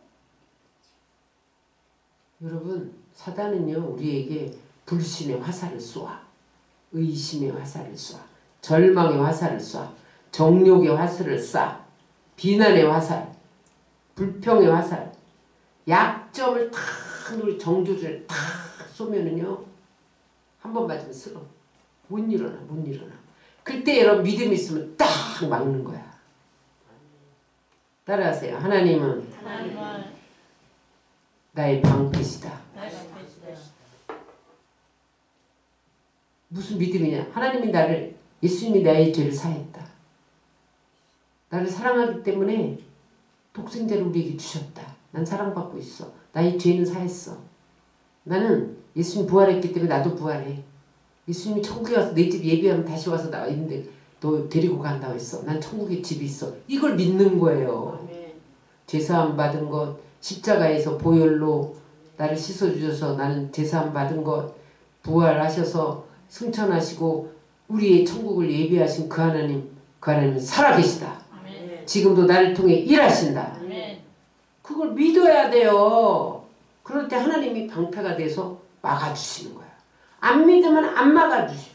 여러분 사단은요 우리에게 불신의 화살을 쏘아. 의심의 화살을 쏘아. 절망의 화살을 쏘아. 정욕의 화살을 쏴. 비난의 화살. 불평의 화살. 약점을 탁 우리 정조를 탁 쏘면은요 한 번 맞으면 쓰러 못 일어나. 그때 여러분 믿음이 있으면 딱 막는 거야. 따라하세요. 하나님은 나의 방패시다. 무슨 믿음이냐? 하나님이 예수님이 나의 죄를 사했다. 나를 사랑하기 때문에 독생자를 우리에게 주셨다. 난 사랑받고 있어. 나의 죄는 사했어. 나는 예수님 부활했기 때문에 나도 부활해. 예수님이 천국에 와서 내 집 예비하면 다시 와서 나 있는데 너 데리고 간다고 했어. 난 천국에 집이 있어. 이걸 믿는 거예요. 제사함 받은 것, 십자가에서 보혈로 나를 씻어주셔서 나는 제사함 받은 것, 부활하셔서 승천하시고 우리의 천국을 예비하신 그 하나님은 살아계시다. 지금도 나를 통해 일하신다. 그걸 믿어야 돼요. 그럴 때 하나님이 방패가 돼서 막아주시는 거야. 안 믿으면 안 막아주셔.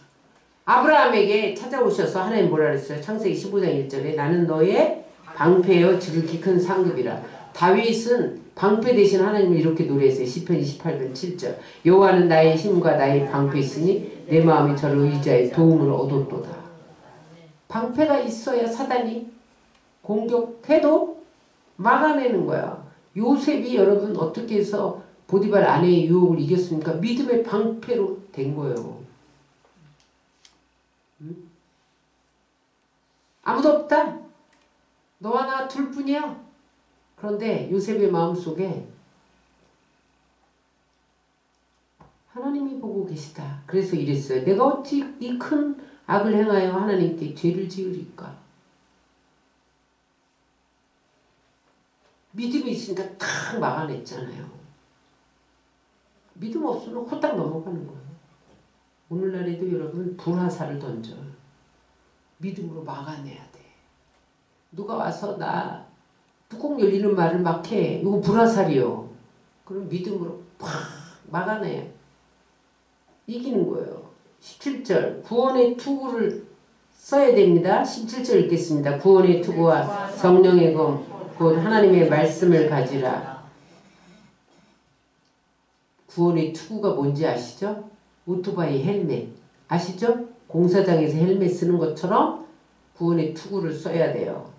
아브라함에게 찾아오셔서 하나님 뭐라 그랬어요? 창세기 15장 1절에 나는 너의 방패여 지극히 큰 상급이라. 다윗은 방패 대신 하나님을 이렇게 노래했어요. 시편 28편 7절 여호와는 나의 힘과 나의 방패이시니 내 마음이 저를 의지하여 도움을 얻었도다. 방패가 있어야 사단이 공격해도 막아내는 거야. 요셉이 여러분 어떻게 해서 보디발 아내의 유혹을 이겼습니까? 믿음의 방패로 된 거예요. 응? 아무도 없다. 너와 나 둘뿐이야. 그런데 요셉의 마음속에 하나님이 보고 계시다. 그래서 이랬어요. 내가 어찌 이 큰 악을 행하여 하나님께 죄를 지으리까. 믿음이 있으니까 탁 막아냈잖아요. 믿음 없으면 호딱 넘어가는 거예요. 오늘날에도 여러분 불화살을 던져요. 믿음으로 막아내야 돼. 누가 와서 나 뚜껑 열리는 말을 막 해. 이거 불화살이요. 그럼 믿음으로 팍 막아내. 이기는 거예요. 17절 구원의 투구를 써야 됩니다. 17절 읽겠습니다. 구원의 투구와 성령의 검 곧 하나님의 말씀을 가지라. 구원의 투구가 뭔지 아시죠? 오토바이 헬멧 아시죠? 공사장에서 헬멧 쓰는 것처럼 구원의 투구를 써야 돼요.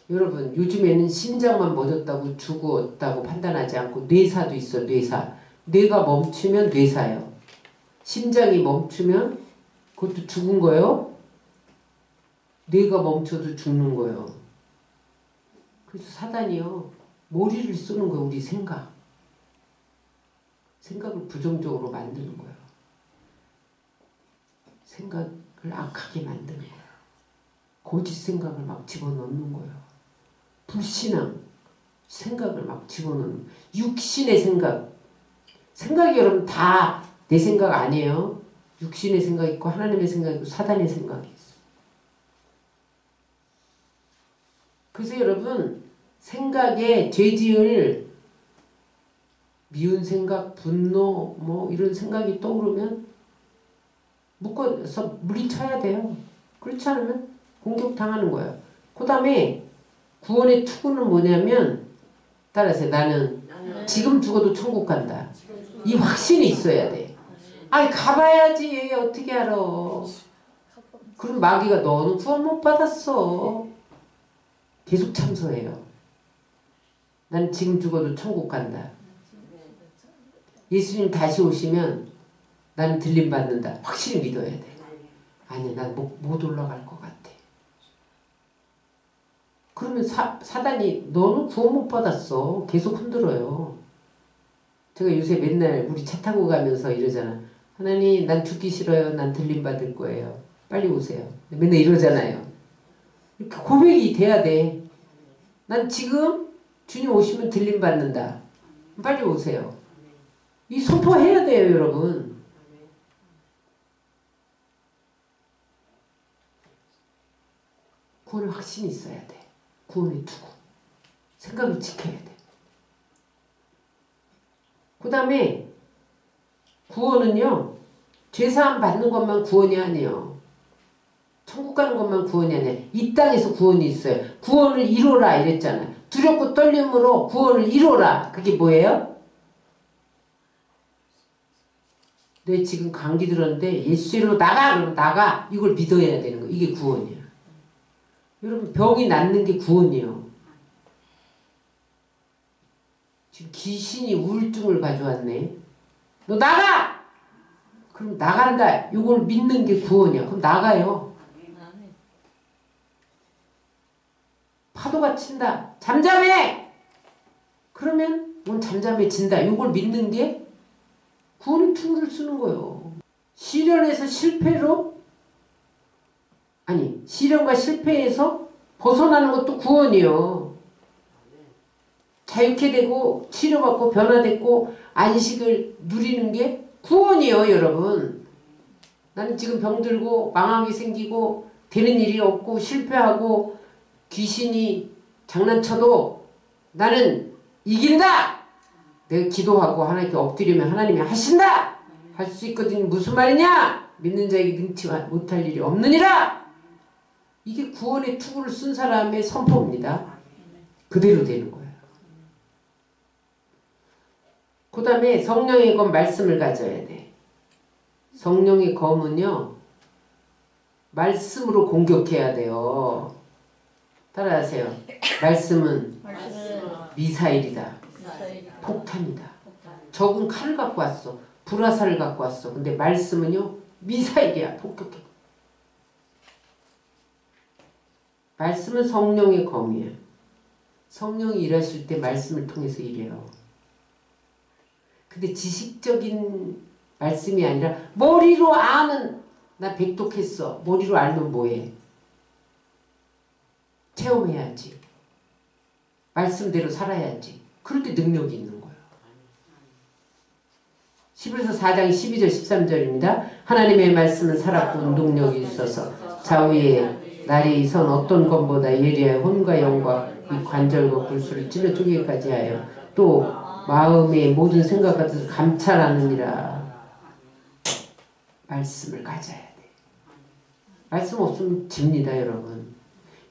여러분 요즘에는 심장만 멎었다고 죽었다고 판단하지 않고 뇌사도 있어. 뇌사. 뇌가 멈추면 뇌사예요. 심장이 멈추면 그것도 죽은 거예요. 뇌가 멈춰도 죽는 거예요. 그래서 사단이요. 머리를 쓰는 거예요. 우리 생각. 생각을 부정적으로 만드는 거예요. 생각을 악하게 만드는 거예요. 거짓 생각을 막 집어넣는 거예요. 불신앙 생각을 막 집어넣는 육신의 생각. 생각이 여러분 다 내 생각 아니에요. 육신의 생각이 있고 하나님의 생각이 있고 사단의 생각이 있어요. 그래서 여러분 생각에 죄지을 미운 생각, 분노 뭐 이런 생각이 떠오르면 묶어서 물리쳐야 돼요. 그렇지 않으면 공격당하는 거예요. 그 다음에 구원의 투구는 뭐냐면 따라서 나는 지금 죽어도 천국 간다. 이 확신이 있어야 돼. 아이 가봐야지 어떻게 알아. 그럼 마귀가 너는 구원 못 받았어. 계속 참소해요. 난 지금 죽어도 천국 간다. 예수님 다시 오시면 나는 들림 받는다. 확실히 믿어야 돼. 아니 난 못 올라갈 것 같아. 그러면 사단이 너는 구원 못 받았어. 계속 흔들어요. 제가 요새 맨날 우리 차 타고 가면서 이러잖아. 하나님 난 죽기 싫어요. 난 들림 받을 거예요. 빨리 오세요. 맨날 이러잖아요. 이렇게 고백이 돼야 돼. 난 지금 주님 오시면 들림 받는다. 빨리 오세요. 이 선포해야 돼요, 여러분. 구원의 확신이 있어야 돼. 구원의 투구. 생각을 지켜야 돼. 그 다음에 구원은요. 죄사함 받는 것만 구원이 아니에요. 천국 가는 것만 구원이 아니에요. 이 땅에서 구원이 있어요. 구원을 이루라 이랬잖아요. 두렵고 떨림으로 구원을 이루라. 그게 뭐예요? 내 지금 감기 들었는데 예수로 나가! 그러면 나가! 이걸 믿어야 되는 거예요. 이게 구원이야. 여러분 병이 낫는 게 구원이에요. 지금 귀신이 우울증을 가져왔네. 너 나가! 그럼 나간다. 이걸 믿는 게 구원이야. 그럼 나가요. 파도가 친다. 잠잠해! 그러면 넌 잠잠해진다. 이걸 믿는 게 구원의 투구를 쓰는 거예요. 시련에서 실패로 아니 시련과 실패에서 벗어나는 것도 구원이요. 자유케 되고 치료받고 변화됐고 안식을 누리는 게 구원이요. 여러분. 나는 지금 병들고 망하게 생기고 되는 일이 없고 실패하고 귀신이 장난쳐도 나는 이긴다. 내가 기도하고 하나님께 엎드리면 하나님이 하신다. 할 수 있거든. 무슨 말이냐. 믿는 자에게 능치 못할 일이 없느니라. 이게 구원의 투구를 쓴 사람의 선포입니다. 그대로 되는 거예요. 그 다음에 성령의 검 말씀을 가져야 돼. 성령의 검은요. 말씀으로 공격해야 돼요. 따라하세요. 말씀은 미사일이다. 폭탄이다. 적은 칼을 갖고 왔어. 불화살을 갖고 왔어. 근데 말씀은요. 미사일이야. 폭격해. 말씀은 성령의 검이에요. 성령이 일하실 때 말씀을 통해서 일해요. 근데 지식적인 말씀이 아니라 머리로 아는 나 백독했어. 머리로 알면 뭐해? 체험해야지. 말씀대로 살아야지. 그럴 때 능력이 있는 거예요. 히브리서 4장 12절 13절입니다. 하나님의 말씀은 살았고 운동력이 있어서 좌우에 날이 선 어떤 것보다 예리하여 혼과 영과 이 관절과 골수를 찔러 쪼개기까지 하여 또 마음의 모든 생각 같은 감찰하느니라. 말씀을 가져야 돼. 말씀 없으면 집니다, 여러분.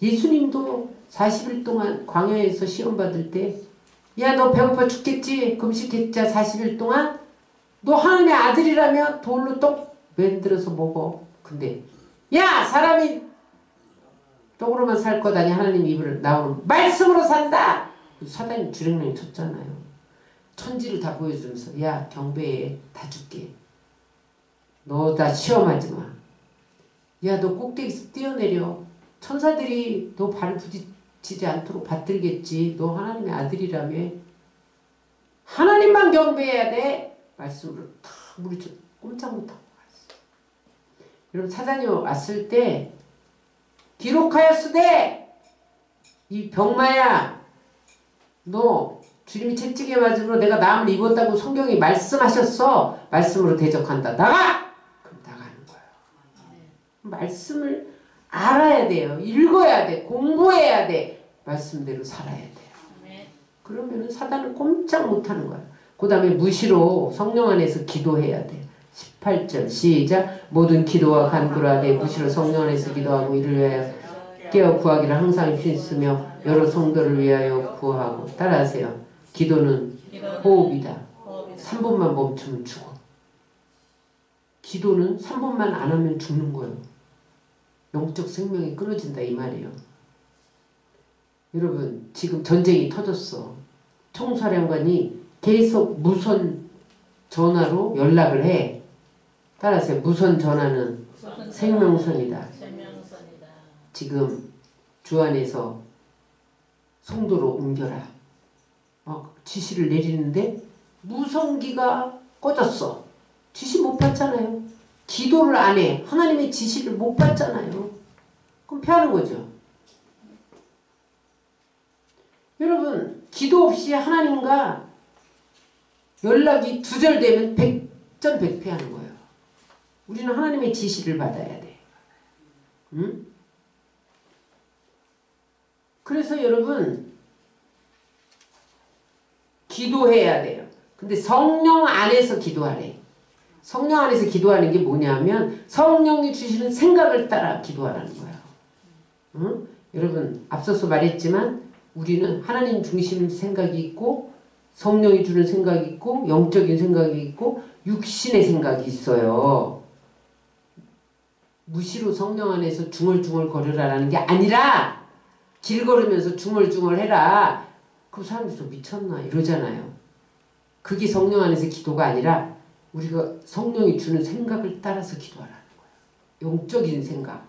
예수님도 40일 동안 광야에서 시험 받을 때, 야, 너 배고파 죽겠지? 금식했자 40일 동안? 너 하나님의 아들이라면 돌로 떡 만들어서 먹어. 근데 야, 사람이 떡으로만 살 거다니 하나님 입으로 나오는 말씀으로 산다. 사단이 주랭랑 쳤잖아요. 천지를 다 보여주면서 야, 경배해. 다 줄게. 너 다 시험하지 마. 야, 너 꼭대기에서 뛰어내려. 천사들이 너 발을 부딪히지 않도록 받들겠지. 너 하나님의 아들이라며. 하나님만 경배해야 돼. 말씀으로 탁 물리쳐 꼼짝 못하고 왔어. 여러분, 사단이 왔을 때 기록하였으되 이 병마야, 너 주님이 채찍에 맞음으로 내가 나음을 입었다고 성경이 말씀하셨어. 말씀으로 대적한다. 나가! 그럼 나가는 거예요. 말씀을 알아야 돼요. 읽어야 돼. 공부해야 돼. 말씀대로 살아야 돼요. 그러면 사단은 꼼짝 못하는 거예요. 그 다음에 무시로 성령 안에서 기도해야 돼. 18절 시작. 모든 기도와 간구를 하되 무시로 성령 안에서 기도하고 이를 위하여 깨어 구하기를 항상 힘쓰며 여러 성도를 위하여 구하고. 따라하세요. 기도는 호흡이다. 3분만 멈추면 죽어. 기도는 3분만 안 하면 죽는 거예요. 영적 생명이 끊어진다 이 말이에요. 여러분, 지금 전쟁이 터졌어. 총사령관이 계속 무선 전화로 연락을 해. 따라서 무선 전화는 생명선이다. 지금 주안에서 송도로 옮겨라. 지시를 내리는데 무선기가 꺼졌어. 지시 못 받잖아요. 기도를 안 해. 하나님의 지시를 못 받잖아요. 그럼 피하는 거죠. 여러분, 기도 없이 하나님과 연락이 두절되면 백전백패하는 거예요. 우리는 하나님의 지시를 받아야 돼. 응? 그래서 여러분, 기도해야 돼요. 근데 성령 안에서 기도하래. 성령 안에서 기도하는 게 뭐냐면 성령이 주시는 생각을 따라 기도하라는 거예요. 응? 여러분, 앞서서 말했지만 우리는 하나님 중심 생각이 있고 성령이 주는 생각이 있고 영적인 생각이 있고 육신의 생각이 있어요. 무시로 성령 안에서 중얼중얼 거려라라는 게 아니라 길 걸으면서 중얼중얼 해라. 그럼 사람들이 미쳤나 이러잖아요. 그게 성령 안에서 기도가 아니라 우리가 성령이 주는 생각을 따라서 기도하라는 거예요. 영적인 생각.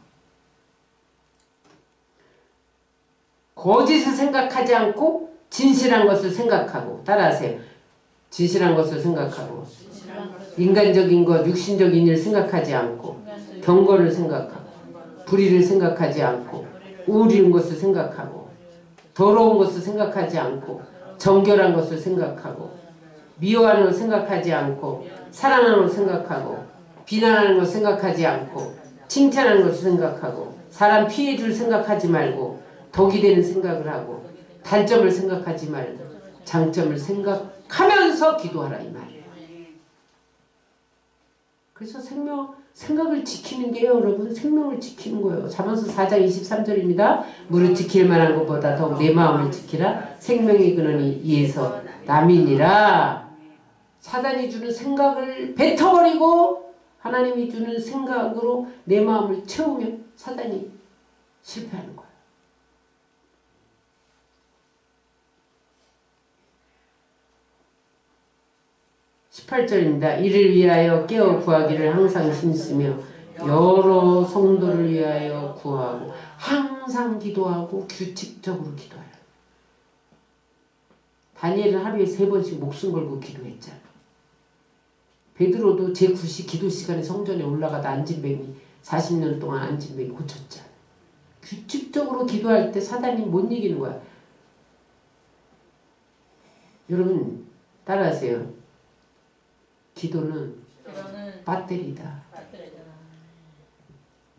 거짓을 생각하지 않고 진실한 것을 생각하고. 따라하세요. 진실한 것을 생각하고 인간적인 것, 육신적인 일 생각하지 않고 경건을 생각하고 불의를 생각하지 않고 우울인 것을 생각하고 더러운 것을 생각하지 않고 정결한 것을 생각하고 미워하는 것을 생각하지 않고 사랑하는 것을 생각하고 비난하는 것을 생각하지 않고 칭찬하는 것을 생각하고 사람 피해 줄 생각하지 말고 덕이 되는 생각을 하고 단점을 생각하지 말고 장점을 생각하면서 기도하라 이 말이에요. 그래서 생각을 지키는 게요, 여러분. 생명을 지키는 거예요. 잠언서 4장 23절입니다. 무릇 지킬 만한 것보다 더욱 내 마음을 지키라. 생명의 근원이 이에서 남이니라. 사단이 주는 생각을 뱉어버리고 하나님이 주는 생각으로 내 마음을 채우면 사단이 실패하는 거예요. 18절입니다. 이를 위하여 깨어 구하기를 항상 힘쓰며 여러 성도를 위하여 구하고 항상 기도하고 규칙적으로 기도하라. 다니엘은 하루에 3번씩 목숨 걸고 기도했잖아. 베드로도 제9시 기도 시간에 성전에 올라가다 안진뱅이 40년 동안 안진뱅이 고쳤잖아. 규칙적으로 기도할 때 사단이 못 이기는 거야. 여러분 따라하세요. 기도는 배터리다.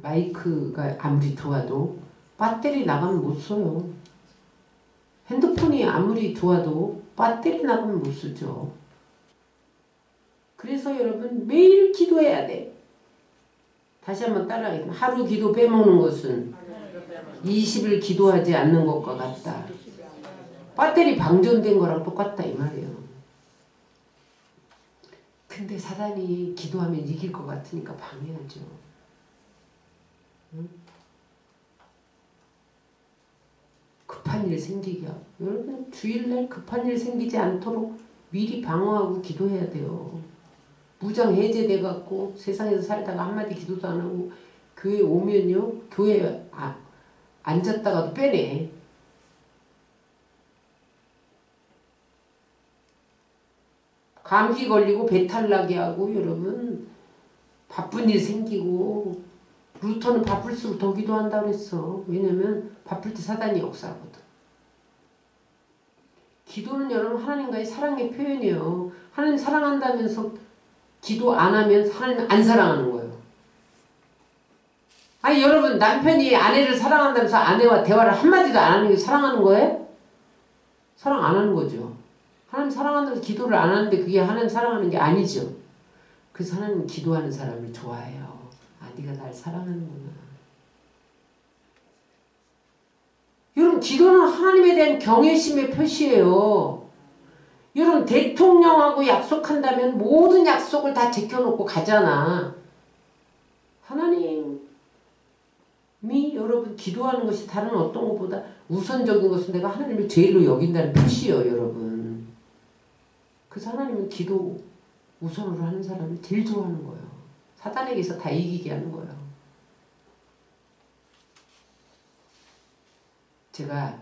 마이크가 아무리 좋아도 배터리 나가면 못 써요. 핸드폰이 아무리 좋아도 배터리 나가면 못 쓰죠. 그래서 여러분 매일 기도해야 돼. 다시 한번 따라해요. 하루 기도 빼먹는 것은 20일 기도하지 않는 것과 같다. 배터리 방전된 거랑 똑같다 이 말이에요. 근데 사단이 기도하면 이길 것 같으니까 방해하죠. 응? 급한 일 생기게 하고. 여러분 주일날 급한 일 생기지 않도록 미리 방어하고 기도해야 돼요. 무장 해제돼 갖고 세상에서 살다가 한마디 기도도 안 하고 교회 오면요 교회 앉았다가도 빼내. 감기 걸리고 배탈 나게 하고 여러분 바쁜 일 생기고 루터는 바쁠수록 더 기도한다 그랬어. 왜냐면 바쁠 때 사단이 역사하거든. 기도는 여러분 하나님과의 사랑의 표현이에요. 하나님 사랑한다면서 기도 안 하면 하나님 안 사랑하는 거예요. 아니 여러분 남편이 아내를 사랑한다면서 아내와 대화를 한마디도 안 하는 게 사랑하는 거예요? 사랑 안 하는 거죠. 하나님 사랑한다면서 기도를 안 하는데 그게 하나님 사랑하는 게 아니죠. 그래서 하나님 기도하는 사람을 좋아해요. 아 네가 날 사랑하는구나. 여러분 기도는 하나님에 대한 경외심의 표시예요. 여러분 대통령하고 약속한다면 모든 약속을 다 제껴놓고 가잖아. 하나님이 여러분 기도하는 것이 다른 어떤 것보다 우선적인 것은 내가 하나님을 제일로 여긴다는 표시예요. 여러분. 그래서 하나님은 기도 우선으로 하는 사람을 제일 좋아하는 거예요. 사단에게서 다 이기게 하는 거예요. 제가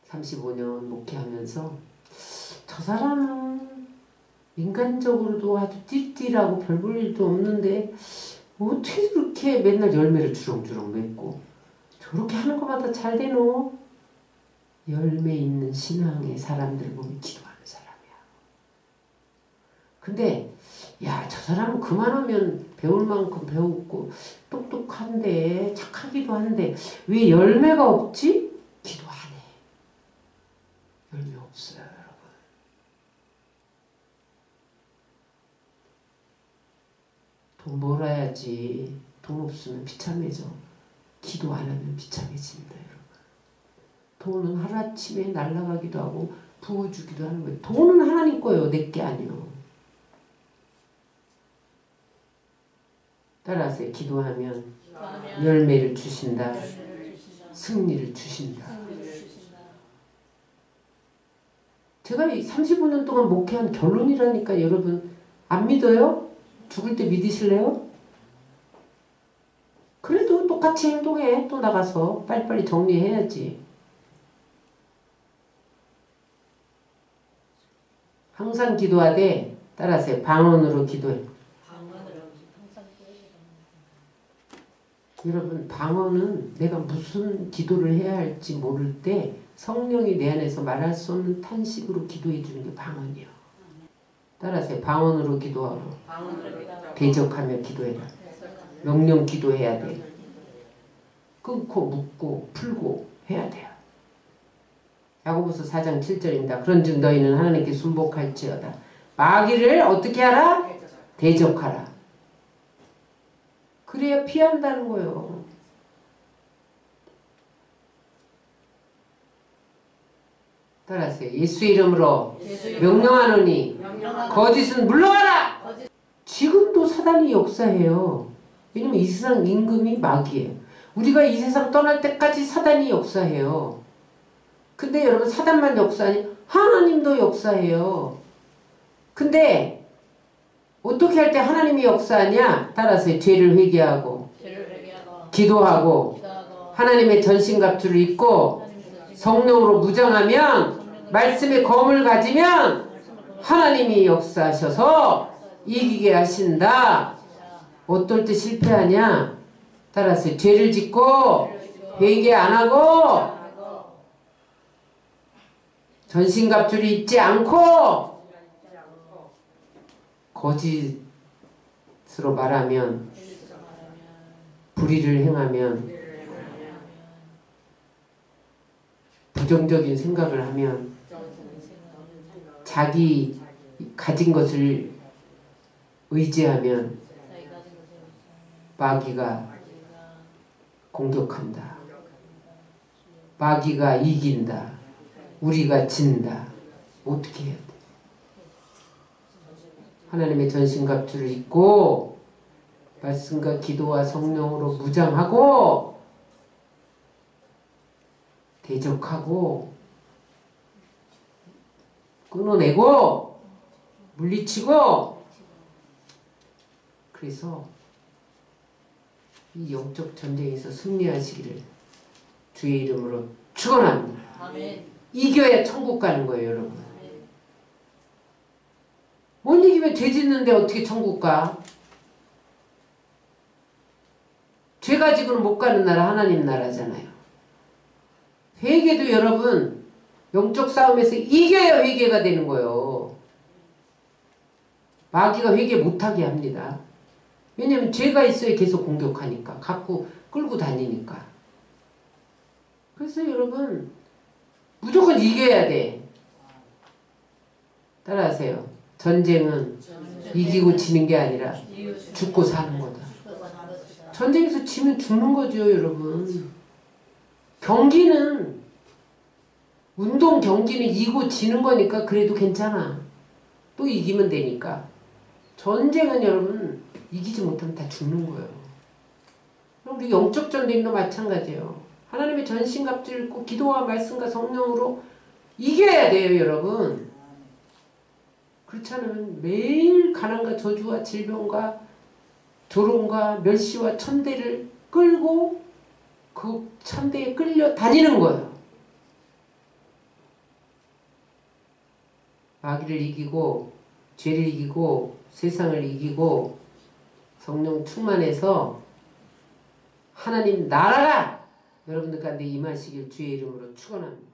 35년 목회하면서 저 사람은 인간적으로도 아주 띠띠라고 별 볼 일도 없는데 어떻게 그렇게 맨날 열매를 주렁주렁 맺고 저렇게 하는 것마다 잘 되노? 열매 있는 신앙의 사람들 보면 기도하는 사람이야. 근데 야, 저 사람은 그만하면 배울 만큼 배웠고 똑똑한데 착하기도 한데 왜 열매가 없지? 기도 안 해. 열매 없어요, 여러분. 돈 벌어야지. 돈 없으면 비참해져. 기도 안 하면 비참해집니다, 여러분. 돈은 하루아침에 날아가기도 하고 부어주기도 하는 거예요. 돈은 하나님 거예요, 내 게 아니요. 따라서 기도하면 열매를 주신다. 승리를 주신다. 제가 35년 동안 목회한 결론이라니까 여러분 안 믿어요? 죽을 때 믿으실래요? 그래도 똑같이 행동해. 또 나가서 빨리빨리 정리해야지. 항상 기도하되 따라서 방언으로 기도해. 여러분 방언은 내가 무슨 기도를 해야 할지 모를 때 성령이 내 안에서 말할 수 없는 탄식으로 기도해 주는 게 방언이요. 따라서 방언으로 기도하고 대적하며 기도해라. 명령 기도해야 돼. 끊고 묻고 풀고 해야 돼요. 야고보서 4장 7절입니다. 그런즉 너희는 하나님께 순복할지어다. 마귀를 어떻게 하라? 대적하라. 그래야 피한다는 거예요. 따라하세요. 예수 이름으로 명령하노니 거짓은 물러가라! 지금도 사단이 역사해요. 왜냐면 이 세상 임금이 마귀예요. 우리가 이 세상 떠날 때까지 사단이 역사해요. 근데 여러분 사단만 역사하니 하나님도 역사해요. 근데 어떻게 할 때 하나님이 역사하냐? 따라서 죄를 회개하고 기도하고 하나님의 전신갑주를 입고 성령으로 무장하면 말씀의 검을 가지면 하나님이 역사하셔서 이기게 하신다. 어떨 때 실패하냐? 따라서 죄를 짓고 회개 안 하고 전신갑주를 입지 않고 거짓으로 말하면 불이 불의를 행하면, 부정적인 생각을 하면, 자기 가진 것을 의지하면 마귀가 공격한다. 마귀가 이긴다. 우리가 진다. 어떻게 해야 돼? 하나님의 전신갑주를 입고 말씀과 기도와 성령으로 무장하고 대적하고 끊어내고 물리치고, 그래서 이 영적 전쟁에서 승리하시기를 주의 이름으로 축원합니다. 아멘. 이겨야 천국 가는 거예요, 여러분. 못 이기면 죄 짓는데 어떻게 천국 가? 죄 가지고는 못 가는 나라 하나님 나라잖아요. 회개도 여러분 영적 싸움에서 이겨야 회개가 되는 거예요. 마귀가 회개 못하게 합니다. 왜냐면 죄가 있어야 계속 공격하니까, 갖고 끌고 다니니까. 그래서 여러분 무조건 이겨야 돼. 따라하세요. 전쟁은 이기고 지는 게 아니라 죽고 사는 거다. 전쟁에서 지면 죽는 거죠, 여러분. 경기는, 운동 경기는 이기고 지는 거니까 그래도 괜찮아. 또 이기면 되니까. 전쟁은 여러분 이기지 못하면 다 죽는 거예요. 우리 영적 전쟁도 마찬가지예요. 하나님의 전신갑주를 입고 기도와 말씀과 성령으로 이겨야 돼요, 여러분. 그렇지 않으면 매일 가난과 저주와 질병과 조롱과 멸시와 천대를 끌고 그 천대에 끌려 다니는 거예요. 마귀를 이기고 죄를 이기고 세상을 이기고 성령 충만해서 하나님 나라가 여러분들 가운데 임하시길 주의 이름으로 축원합니다.